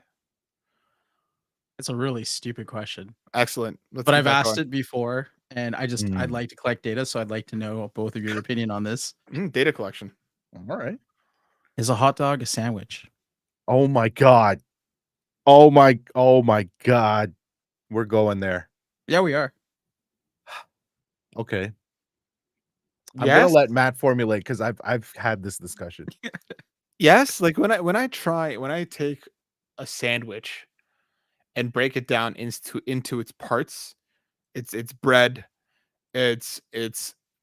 It's a really stupid question. Excellent. Let's But keep I've that asked going. it before, and I'd Mm, like to collect data, so I'd like to know both of your opinion on this. Data collection. all right. Is a hot dog a sandwich? Oh my god. Oh my god. We're going there. Yeah, we are. Okay. I'm gonna Yes. let Matt formulate because I've had this discussion. Yes. Like when I take a sandwich and break it down into its parts, it's bread, it's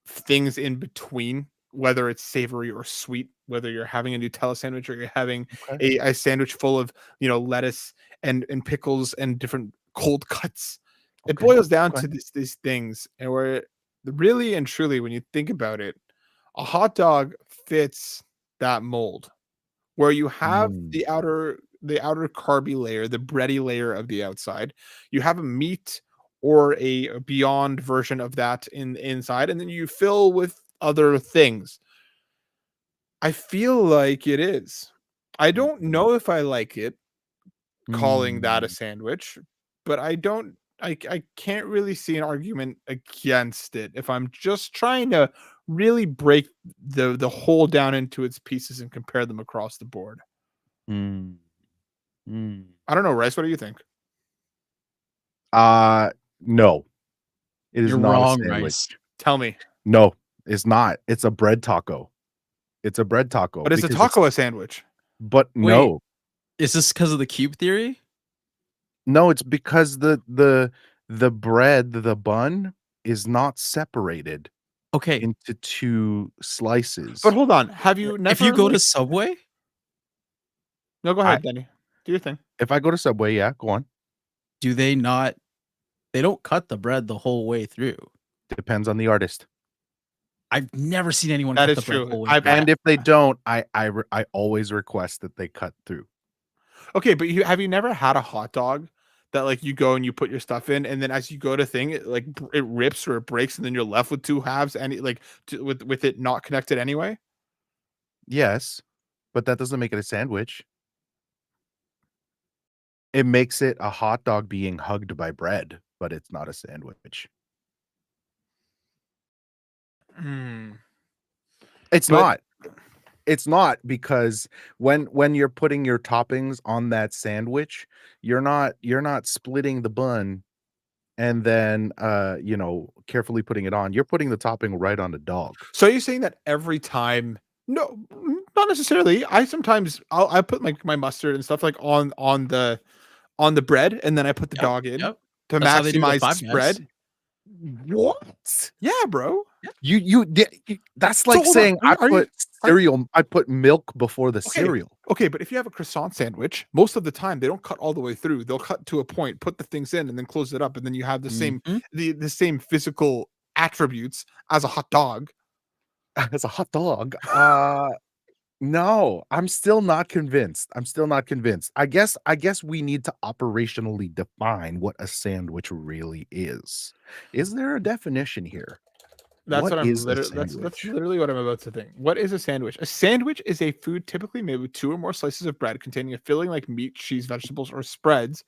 things in between, whether it's savory or sweet, whether you're having a Nutella sandwich or you're having Okay. a sandwich full of lettuce and pickles and different cold cuts. It Okay. boils down Okay. to these things, and where really and truly, when you think about it, a hot dog fits that mold where you have Mm, the outer carby layer, the bready layer of the outside. You have a meat or a beyond version of that in inside, and then you fill with other things. I feel like it is. I don't mm, know if I like it calling that a mm, sandwich, but I can't really see an argument against it if I'm just trying to really break the whole down into its pieces and compare them across the board. mm, mm. I don't know, Rice. What do you think? No, it is You're not a wrong, sandwich. Rice. Tell me. No, it's not. It's a bread taco. It's a bread taco But is a because it's taco a sandwich? but Wait, no. is this because of the cube theory? No, it's because the bread, the bun is not separated Okay, into two But slices. hold on. Have you if you never go like to Subway, No, go I ahead, Denny. Do your thing. If I go to Subway, yeah, go on. do they not? They don't cut the bread the whole way through. Depends on the artist. I've never seen anyone That cut is the bread the true. whole way I've through. And if they don't, I always request that they cut through. Okay, but have you never had a hot dog that like you go and you put your stuff in, and then as you go to thing, it like it rips or it breaks, and then you're left with two halves, and with it not connected anyway? Yes, but that doesn't make it a sandwich. It makes it a hot dog being hugged by bread, but it's not a sandwich. Hmm. It's But not. It's not because when you're putting your toppings on that sandwich, you're not splitting the bun and then carefully putting it on. You're putting the topping right on the dog. so you're saying that every time? No, Not necessarily. I sometimes I put my mustard and stuff like on the bread, and then I put the Yep, dog in yep. to That's how they do it at maximize the Five Guys. spread. What? Yeah, bro. That's like hold on. saying I Are you- put cereal. I put milk before the Okay. cereal. Okay, but if you have a croissant sandwich, most of the time they don't cut all the way through. They'll cut to a point, put the things in, and then close it up, and then you have the same Mhm. the same physical attributes as a hot dog. As a hot dog. No, I'm still not convinced. I guess we need to operationally define what a sandwich really is. Is there a definition here? That's What what I'm is a literally. That's sandwich? literally what I'm about to think. What is a sandwich? A sandwich is a food typically made with 2 or more slices of bread containing a filling like meat, cheese, vegetables, or spreads.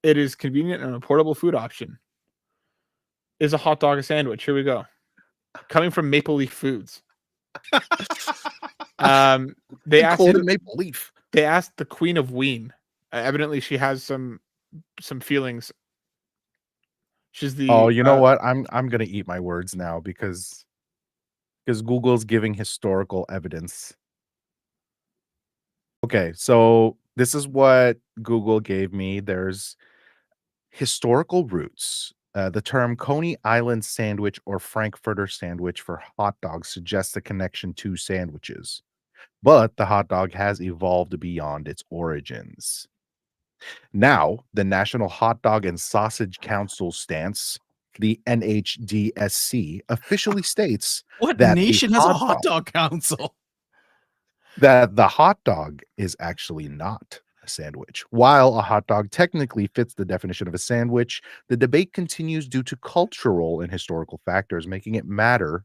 It is convenient and a portable food option. Is a hot dog a sandwich? Here we go. Coming from Maple Leaf Foods. They asked Call you it maple leaf. they asked the Queen of Ween. Evidently, she has some feelings. She's the Oh, you know what? I'm gonna eat my words now because Google's giving historical evidence. Okay, so this is what Google gave me. There's historical roots. The term Coney Island sandwich or Frankfurter sandwich for hot dogs suggests a connection to sandwiches, but the hot dog has evolved beyond its origins. Now, the National Hot Dog and Sausage Council stance, the NHDSC, officially states What that nation has a hot dog council? that the hot dog is actually not a sandwich. While a hot dog technically fits the definition of a sandwich, the debate continues due to cultural and historical factors, making it a matter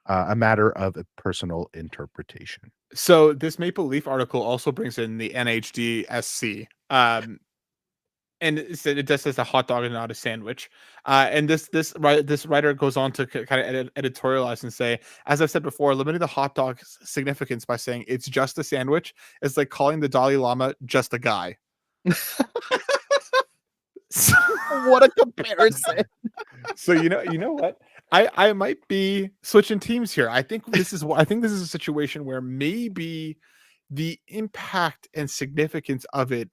of a personal interpretation. So this Maple Leaf article also brings in the NHDSC. And it just says a hot dog is not a sandwich. And this writer goes on to kind of editorialize and say, as I've said before, limiting the hot dog's significance by saying it's just a sandwich is like calling the Dalai Lama just a guy. So, What a comparison. so you know what? I might be switching teams here. I think this is a situation where maybe the impact and significance of it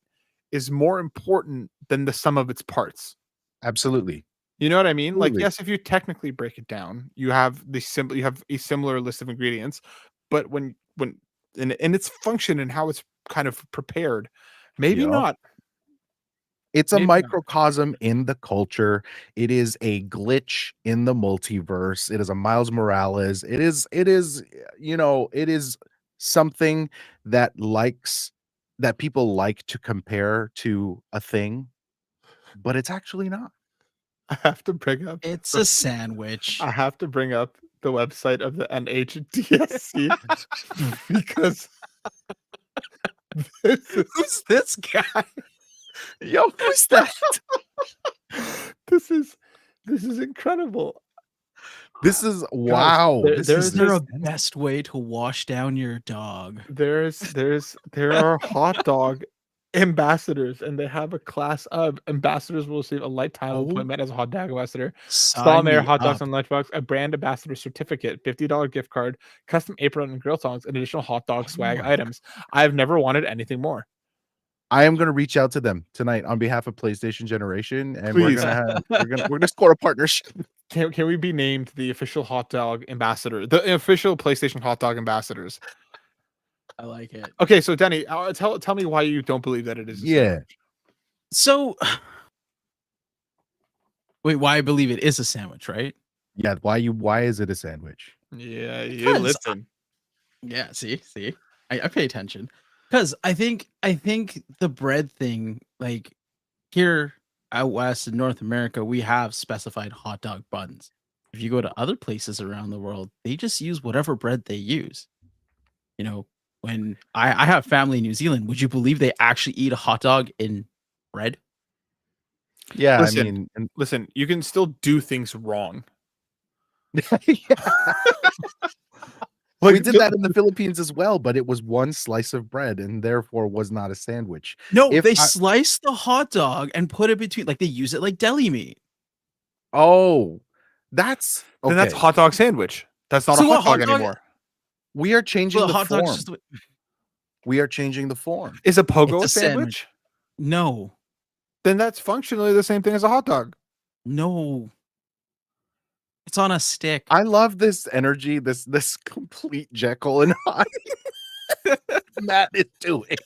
is more important than the sum of its parts. Absolutely. You know what I mean? Like, Absolutely. yes, if you technically break it down, you have a similar list of ingredients, but when in its function and how it's kind of prepared, maybe Yep. not. It's a Maybe not. microcosm in the culture. It is a glitch in the multiverse. It is a Miles Morales. It is, it is something that people like to compare to a thing, but it's actually not. I have to bring up It's a sandwich. I have to bring up the website of the NHDSC because Who's this guy? Yo, who's that? this is incredible. This is wow. there- This there's- is Is there a just- best way to wash down your dog? There are hot dog ambassadors, and they have a class of ambassadors will receive a lifetime Oh. appointment as a hot dog ambassador. Sign Stall Mayor me hot dogs up. on lunchbox, a brand ambassador certificate, $50 gift card, custom apron and grill songs, and additional hot dog swag my items. I've never wanted anything more. I am going to reach out to them tonight on behalf of PlayStation Generation, and Please. we're gonna score a partnership. Can we be named the official hot dog ambassador, the official PlayStation hot dog ambassadors? I like it. Okay, so Denny, tell me why you don't believe that it is. Yeah. So, wait, why I believe it is a sandwich, right? Yeah, why is it a sandwich? Yeah, you Because- listen. Yeah, see, I pay attention because I think the bread thing, like here out west in North America, we have specified hot dog buns. If you go to other places around the world, they just use whatever bread they use. You know, when I have family in New Zealand, would you believe they actually eat a hot dog in bread? Yeah, Listen. I mean, and, Listen, you can still do things wrong. we Like, did that in the Philippines as well, but it was one slice of bread and therefore was not a sandwich. No, If they I- slice the hot dog and put it between, like they use it like deli meat. Oh, that's Then that's okay. hot dog sandwich. That's not So a what hot dog hot dog- anymore. We are changing Well, the hot dog's form. just the way- We are changing the form. Is a pogo It's a a sandwich? No, Then that's functionally the same thing as a hot dog. no. It's on a stick. I love this energy, this complete Jekyll and Hyde Matt is doing.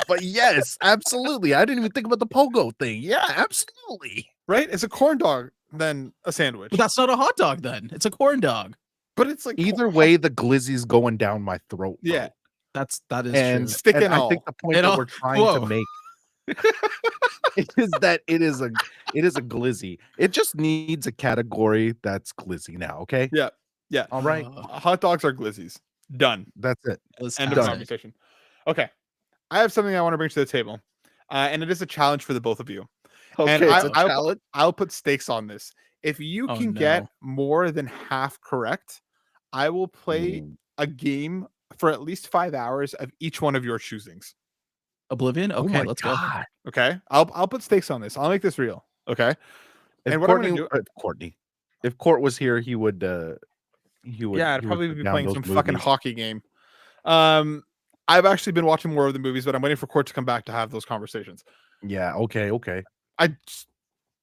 But yes, absolutely. I didn't even think about the pogo thing. Yeah, absolutely. Right? It's a corn dog than a sandwich. But that's not a hot dog then. It's a corn dog. But it's like Either way, the glizzy's going down my throat. bro. Yeah. That is and, true. Stick and and I all. think the point And that all- we're trying whoa. to make is that it is a glizzy. It just needs a category that's glizzy now. Okay. Yeah. Yeah. All right. Hot dogs are glizzies. Done. That's it. Let's End have of it. conversation. Okay. I have something I want to bring to the table. And it is a challenge for the both of you. Okay. And It's a I'll, challenge. I'll put stakes on this. If you Oh, can no. get more than half correct, I will play Ooh. a game for at least 5 hours of each one of your choosings. Oblivion? Oh Okay, my let's go. God. Okay. I'll put stakes on this. I'll make this real. Okay. If And what I'm Courtney, gonna if Court was here, he would. Yeah, I'd he would probably put be down playing those some fucking movies. hockey game. I've actually been watching more of the movies, but I'm waiting for Court to come back to have those conversations. Yeah. Okay. Okay. I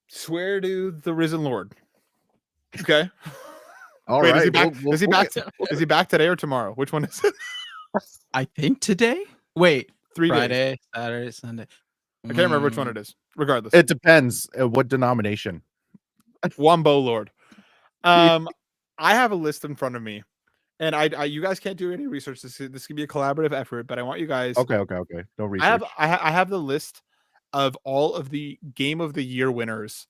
swear to the risen Lord. Okay. All Wait, right. is he back? we'll is he book back? it. Is he back today or tomorrow? Which one is it? I think today. Wait, 3 days. Friday, Saturday, Sunday. I can't remember which one it is. Regardless, It depends. What denomination? Wombo Lord. I have a list in front of me, and I you guys can't do any research. This could be a collaborative effort, but I want you guys. Okay. Okay. Okay. No research. I have the list of all of the Game of the Year winners,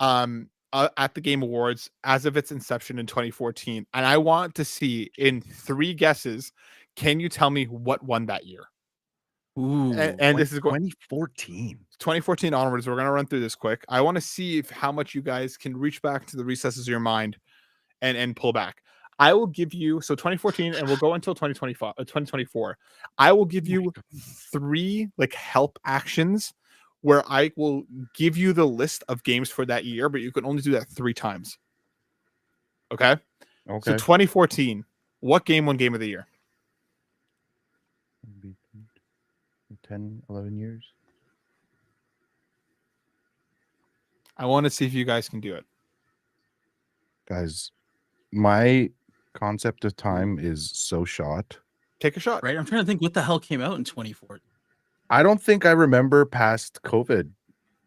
at the Game Awards as of its inception in 2014, and I want to see in 3 guesses. Can you tell me what won that year? Ooh, And this is going 2014. 2014 onwards. We're gonna run through this quick. I want to see if how much you guys can reach back to the recesses of your mind and pull back. I will give you 2014, and we'll go until 2025, 2024. I will give you 3 like help actions where I will give you the list of games for that year, but you can only do that 3 times. Okay. Okay. So 2014, what game won Game of the Year? 10, 11 years. I want to see if you guys can do it. Guys, my concept of time is so shot. Take a shot. right. I'm trying to think what the hell came out in 2014. I don't think I remember past COVID.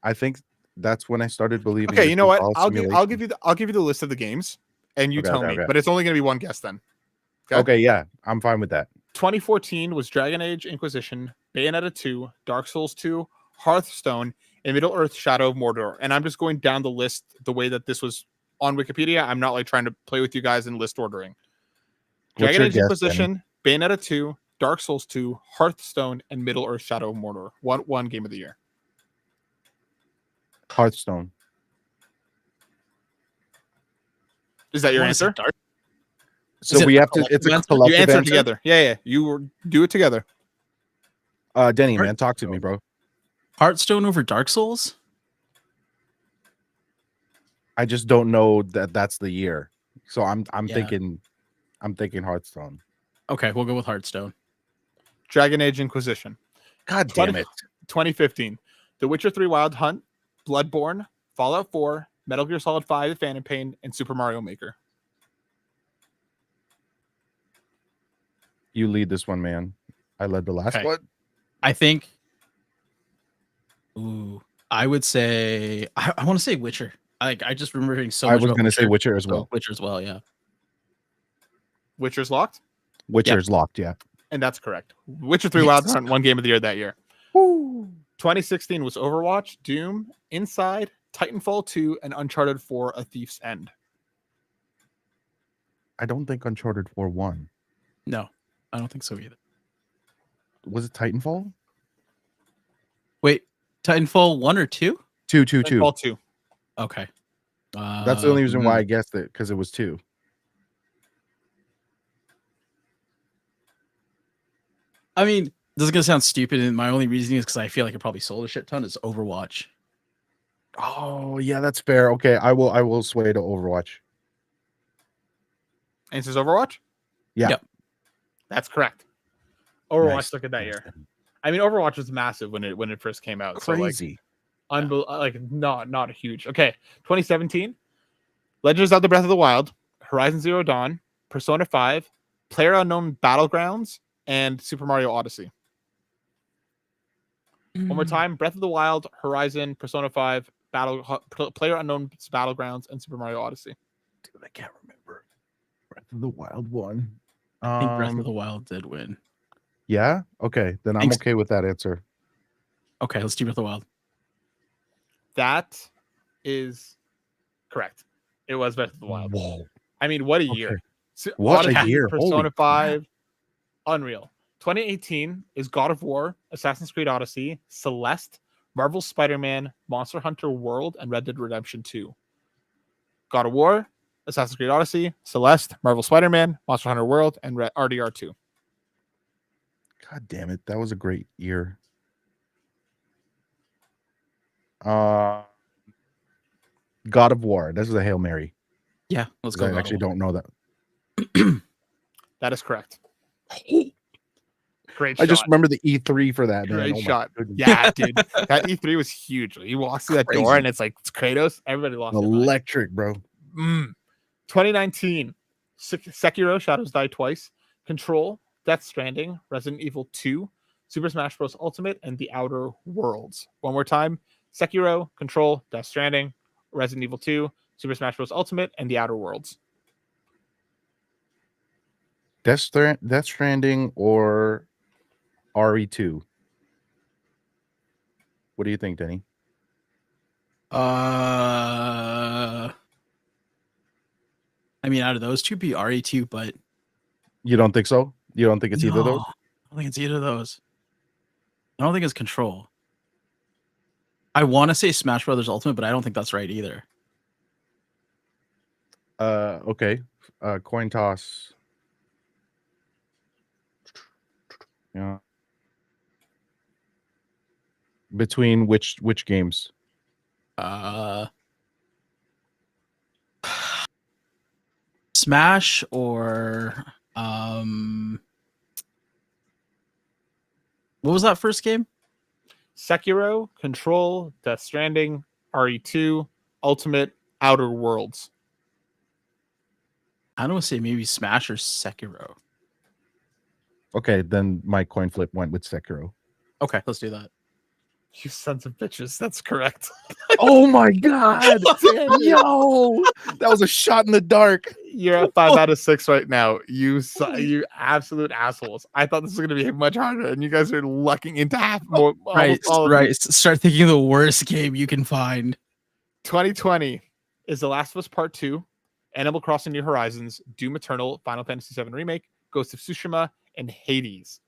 I think that's when I started believing. Okay, this you know was what? all I'll give simulation. you the list of the games, and you Okay, tell okay, me. okay. But it's only going to be one guess then. Okay. Okay, yeah, I'm fine with that. 2014 was Dragon Age Inquisition, Bayonetta 2, Dark Souls 2, Hearthstone, and Middle Earth: Shadow of Mordor. And I'm just going down the list the way that this was on Wikipedia. I'm not like trying to play with you guys in list ordering. What's Dragon your Age guess, Inquisition, Bayonetta 2, Dark Souls 2, Hearthstone, and Middle Earth: Shadow of Mordor. One game of the year. Hearthstone. Is that your I wanna say answer? Dark- So Is it we a have to. It's a collective answer? collective You answer answer. together. Yeah. You do it together. Denny, man, talk to me, bro. Hearthstone over Dark Souls? I just don't know that that's the year. So I'm Yeah. thinking Hearthstone. Okay, we'll go with Hearthstone. Dragon Age Inquisition. God damn it. 2015. The Witcher 3 Wild Hunt, Bloodborne, Fallout 4, Metal Gear Solid 5 The Phantom Pain, and Super Mario Maker. You lead this one, man. I led the last Okay. one. I think. Ooh, I would say I want to say Witcher. I just remember hearing so I much. was about going to say Witcher as so well. Witcher as well, yeah. Witcher's locked, Witcher's locked, yeah. and that's correct. Witcher 3 Wild Hunt won Game of the Year that year. 2016 was Overwatch, Doom, Inside, Titanfall 2, and Uncharted 4: A Thief's End. I don't think Uncharted 4 won. No, I don't think so either. Was it Titanfall? Wait, Titanfall 1 or 2? 2. Titanfall 2. Okay. That's the only reason why I guessed it, because it was 2. I mean, this is gonna sound stupid, and my only reasoning is because I feel like it probably sold a shit ton. Is Overwatch. Oh, yeah, that's fair. Okay, I will sway to Overwatch. Answer's Overwatch? Yeah. Yep. That's correct. Overwatch Nice. took it that Nice. year. I mean, Overwatch was massive when it first came out. Crazy. So like not huge. Okay, 2017, Legend of Zelda: Breath of the Wild, Horizon Zero Dawn, Persona 5, PlayerUnknown Battlegrounds, and Super Mario Odyssey. One more time: Breath of the Wild, Horizon, Persona 5, PlayerUnknown Battlegrounds, and Super Mario Odyssey. Dude, I can't remember. Breath of the Wild one. I think Breath of the Wild did win. Yeah. Okay, then I'm Thanks. okay with that answer. Okay, let's do Breath of the Wild. That is correct. It was Breath of the Wild. Whoa. I mean, what a year. What a Odyssey, year. Persona Holy 5, unreal. 2018 is God of War, Assassin's Creed Odyssey, Celeste, Marvel Spider-Man, Monster Hunter World, and Red Dead Redemption 2. God of War, Assassin's Creed Odyssey, Celeste, Marvel Spider-Man, Monster Hunter World, and RDR 2. God damn it. That was a great year. God of War. This is a Hail Mary. Yeah, let's 'Cause go. I God of actually War. don't know that. That is correct. Great I shot. just remember the E3 for that. Man. Great Oh my shot. goodness. Yeah, dude. That E3 was huge. He walks through that door Crazy. and it's like, it's Kratos. Everybody lost their mind. Electric, bro. 2019, Sekiro: Shadows Die Twice, Control, Death Stranding, Resident Evil 2, Super Smash Bros. Ultimate, and The Outer Worlds. One more time: Sekiro, Control, Death Stranding, Resident Evil 2, Super Smash Bros. Ultimate, and The Outer Worlds. Death Stranding or RE2? What do you think, Denny? I mean, out of those two, be RE2, but You don't think so? You don't think it's either of those? I don't think it's either of those. I don't think it's Control. I want to say Smash Brothers Ultimate, but I don't think that's right either. Okay. Coin toss. Yeah. Between which games? Smash or what was that first game? Sekiro, Control, Death Stranding, RE2, Ultimate, Outer Worlds. I don't want to say maybe Smash or Sekiro. Okay, then my coin flip went with Sekiro. Okay, let's do that. You sons of bitches. That's correct. Oh my god! Yo, that was a shot in the dark. You're at 5 out of 6 right now. You absolute assholes. I thought this was going to be much harder, and you guys are lucking into half more. Right, all of right. it. Start thinking of the worst game you can find. 2020 is The Last of Us Part 2, Animal Crossing: New Horizons, Doom Eternal, Final Fantasy VII Remake, Ghost of Tsushima, and Hades.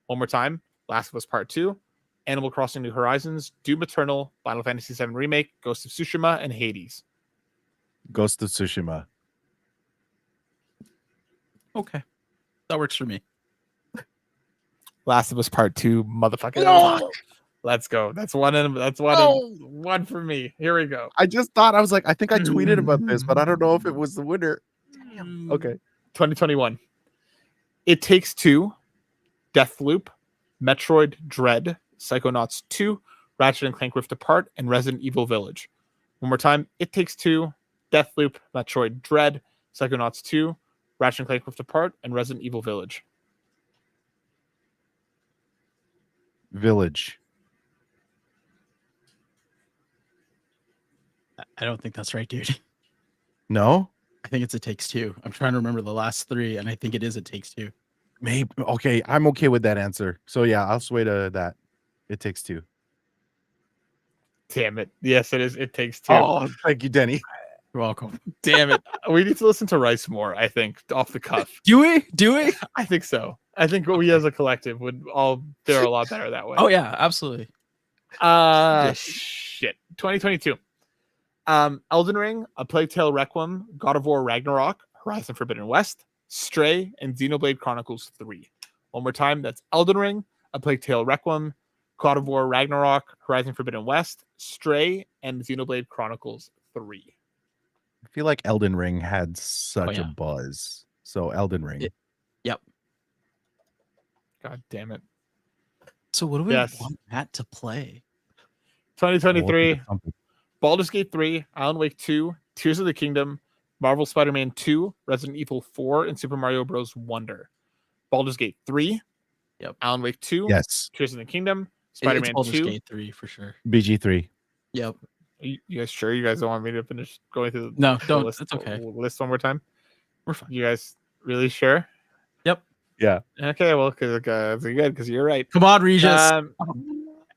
One more time: Last of Us Part 2, Animal Crossing: New Horizons, Doom Eternal, Final Fantasy VII Remake, Ghost of Tsushima, and Hades. Ghost of Tsushima. Okay, that works for me. Last of Us Part 2, motherfucker. No! Let's go. That's one. One for me. Here we go. I just thought, I was like, I think I tweeted about this, but I don't know if it was the winner. Damn. Okay. 2021. It Takes Two, Deathloop, Metroid Dread, Psychonauts 2, Ratchet and Clank Rift Apart, and Resident Evil Village. One more time: It Takes Two, Deathloop, Metroid Dread, Psychonauts 2, Ratchet and Clank Rift Apart, and Resident Evil Village. Village. I don't think that's right, dude. No? I think it's It Takes Two. I'm trying to remember the last three, and I think it is It Takes Two. Maybe. Okay, I'm okay with that answer. So yeah, I'll sway to that. It Takes Two. Damn it. Yes, it is. It Takes Two. Oh, thank you, Denny. You're welcome. Damn it. We need to listen to Rice more, I think, off the cuff. Do we? Do we? I think so. I think we as a collective would all fare a lot better that way. Oh yeah, absolutely. Shit. 2022. Elden Ring, A Plague Tale Requiem, God of War Ragnarok, Horizon Forbidden West, Stray, and Xenoblade Chronicles 3. One more time, that's Elden Ring, A Plague Tale Requiem, God of War Ragnarok, Horizon Forbidden West, Stray, and Xenoblade Chronicles 3. I feel like Elden Ring had such yeah. a buzz. So Elden Ring. Yep. God damn it. So what do we Yes. want Matt to play? 2023, Baldur's Gate 3, Alan Wake 2, Tears of the Kingdom, Marvel Spider-Man 2, Resident Evil 4, and Super Mario Bros. Wonder. Baldur's Gate 3, Yep. Alan Wake 2, Yes. Tears of the Kingdom, It's Spider-Man Baldur's 2. Gate 3 for sure. BG3. Yep. You guys sure? You guys don't want me to finish going through No, the don't. list, It's okay. list one more time? We're fine. You guys really sure? Yep. Yeah. Okay, well, because good, because you're right. Come on, Regis.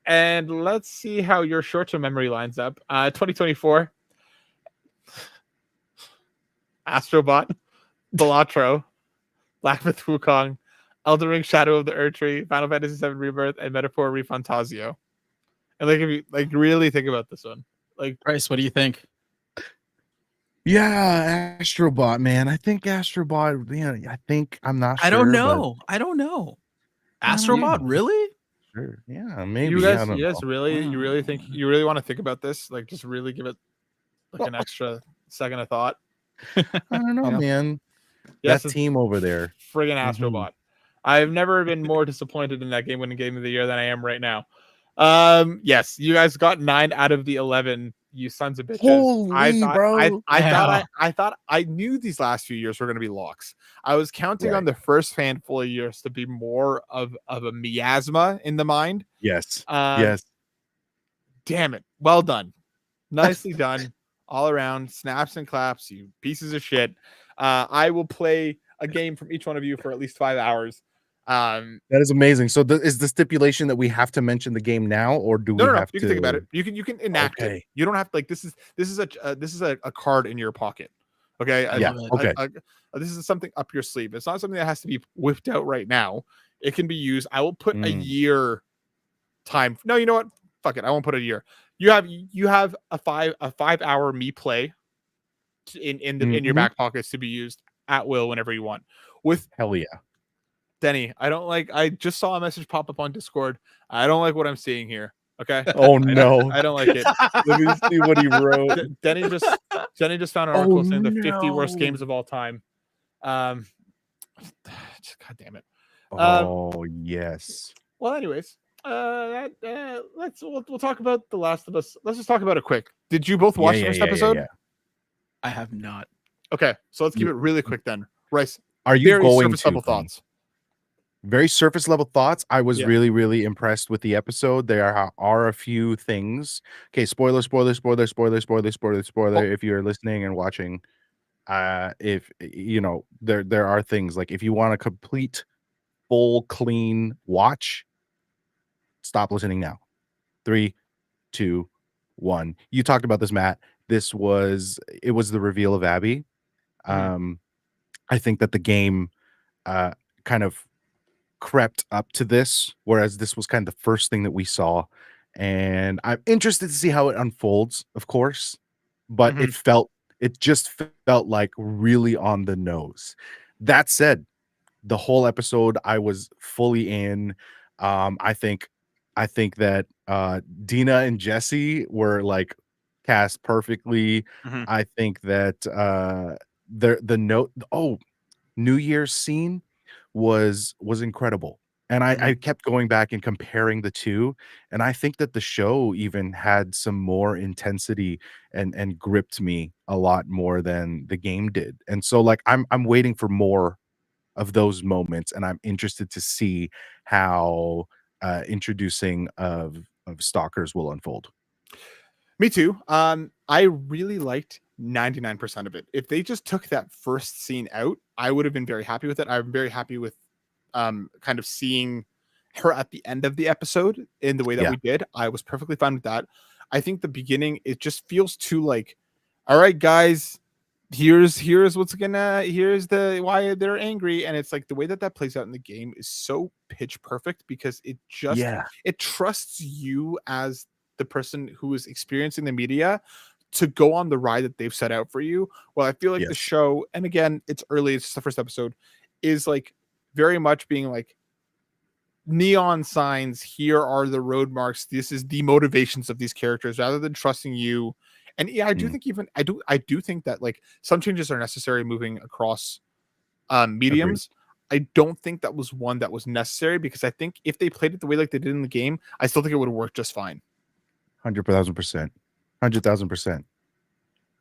And let's see how your short-term memory lines up. 2024, Astrobot, Balatro, Black Myth Wukong, Elden Ring: Shadow of the Erdtree, Final Fantasy VII Rebirth, and Metaphor Refantasio. And if you really think about this one, Bryce, what do you think? Yeah, Astrobot, man. I think Astrobot. Yeah, I think I'm not sure. I don't know. I don't know. Astrobot, really? Sure. Yeah, maybe. you guys, I don't know. you really think you really want to think about this? Just really give it an extra second of thought. I don't know, man. Yes, That team over there. friggin' Astrobot. I've never been more disappointed in that game-winning game of the year than I am right now. Yes, you guys got 9 out of the 11. You sons of bitches. Holy, bro. I thought I knew these last few years were going to be locks. I was counting on the first handful of years to be more of a miasma in the mind. Yes. Yes. Damn it. Well done. Nicely done. All around. Snaps and claps, you pieces of shit. I will play a game from each one of you for at least 5 hours. That is amazing. So is the stipulation that we have to mention the game now, or do we have to? You can think about it. You can enact it. You don't have to, this is a card in your pocket. Okay. This is something up your sleeve. It's not something that has to be whipped out right now. It can be used. I will put a year time. No, you know what? Fuck it. I won't put a year. You have a 5 hour me play in your back pockets to be used at will whenever you want. With hell yeah. Denny, I just saw a message pop up on Discord. I don't like what I'm seeing here. Okay. Oh no. I don't like it. Let me see what he wrote. Denny just found an article saying the 50 worst games of all time. God damn it. Oh yes. Well, anyways, we'll talk about The Last of Us. Let's just talk about it quick. Did you both watch the first episode? Yeah. I have not. Okay, so let's keep it really quick then. Rice, are you going surface level thoughts? Very surface level thoughts. I was really, really impressed with the episode. There are a few things. Okay, spoiler. If you're listening and watching, if you know, there are things like if you want a complete, full, clean watch, stop listening now. 3, 2, 1. You talked about this, Matt. It was the reveal of Abby. I think that the game kind of crept up to this, whereas this was kind of the first thing that we saw, and I'm interested to see how it unfolds, of course, but it just felt like really on the nose. That said, the whole episode I was fully in. I think that Dina and Jesse were like cast perfectly. I think that New Year's scene was incredible, and I kept going back and comparing the two, and I think that the show even had some more intensity and gripped me a lot more than the game did. And so like I'm waiting for more of those moments, and I'm interested to see how introducing of stalkers will unfold. Me too. I really liked 99% of it. If they just took that first scene out, I would have been very happy with it. I'm very happy with kind of seeing her at the end of the episode in the way that we did. I was perfectly fine with that. I think the beginning, it just feels too like, all right, guys, here's why they're angry. And it's like the way that plays out in the game is so pitch perfect because it just, it trusts you as the person who is experiencing the media to go on the ride that they've set out for you. Well, I feel like the show, and again, it's early, it's just the first episode, is like very much being like neon signs. Here are the road marks. This is the motivations of these characters rather than trusting you. And yeah, I do think I do think that like some changes are necessary moving across mediums. I don't think that was one that was necessary, because I think if they played it the way like they did in the game, I still think it would have worked just fine. 100,000%. 100,000%.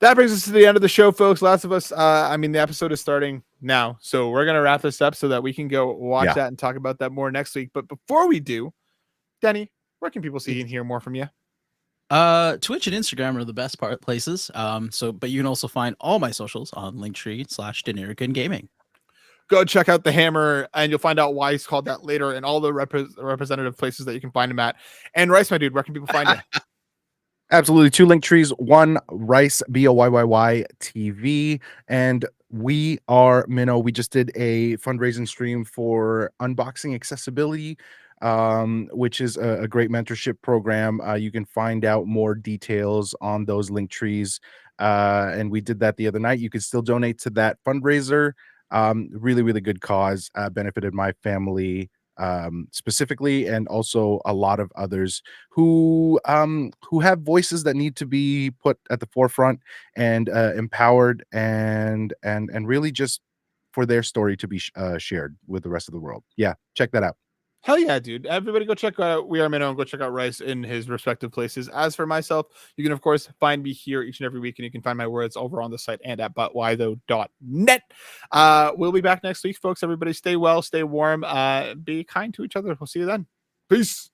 That brings us to the end of the show, folks. Lots of us, the episode is starting now, so we're going to wrap this up so that we can go watch that and talk about that more next week. But before we do, Denny, where can people see and hear more from you? Twitch and Instagram are the best places. But you can also find all my socials on Linktree/Denerican Gaming. Go check out the Hammer, and you'll find out why he's called that later, and all the representative places that you can find him at. And Rice, my dude, where can people find you? Absolutely. 2 link trees. 1 Rice BOYYY TV, and we are Minnow. We just did a fundraising stream for Unboxing Accessibility, which is a great mentorship program. You can find out more details on those link trees. And we did that the other night. You can still donate to that fundraiser. Really, really good cause. Benefited my family specifically, and also a lot of others who have voices that need to be put at the forefront and empowered, and really just for their story to be shared with the rest of the world. Yeah, check that out. Hell yeah, dude. Everybody go check out We Are Minnow and go check out Rice in his respective places. As for myself, you can, of course, find me here each and every week, and you can find my words over on the site and at butwhythough.net. We'll be back next week, folks. Everybody stay well, stay warm, be kind to each other. We'll see you then. Peace.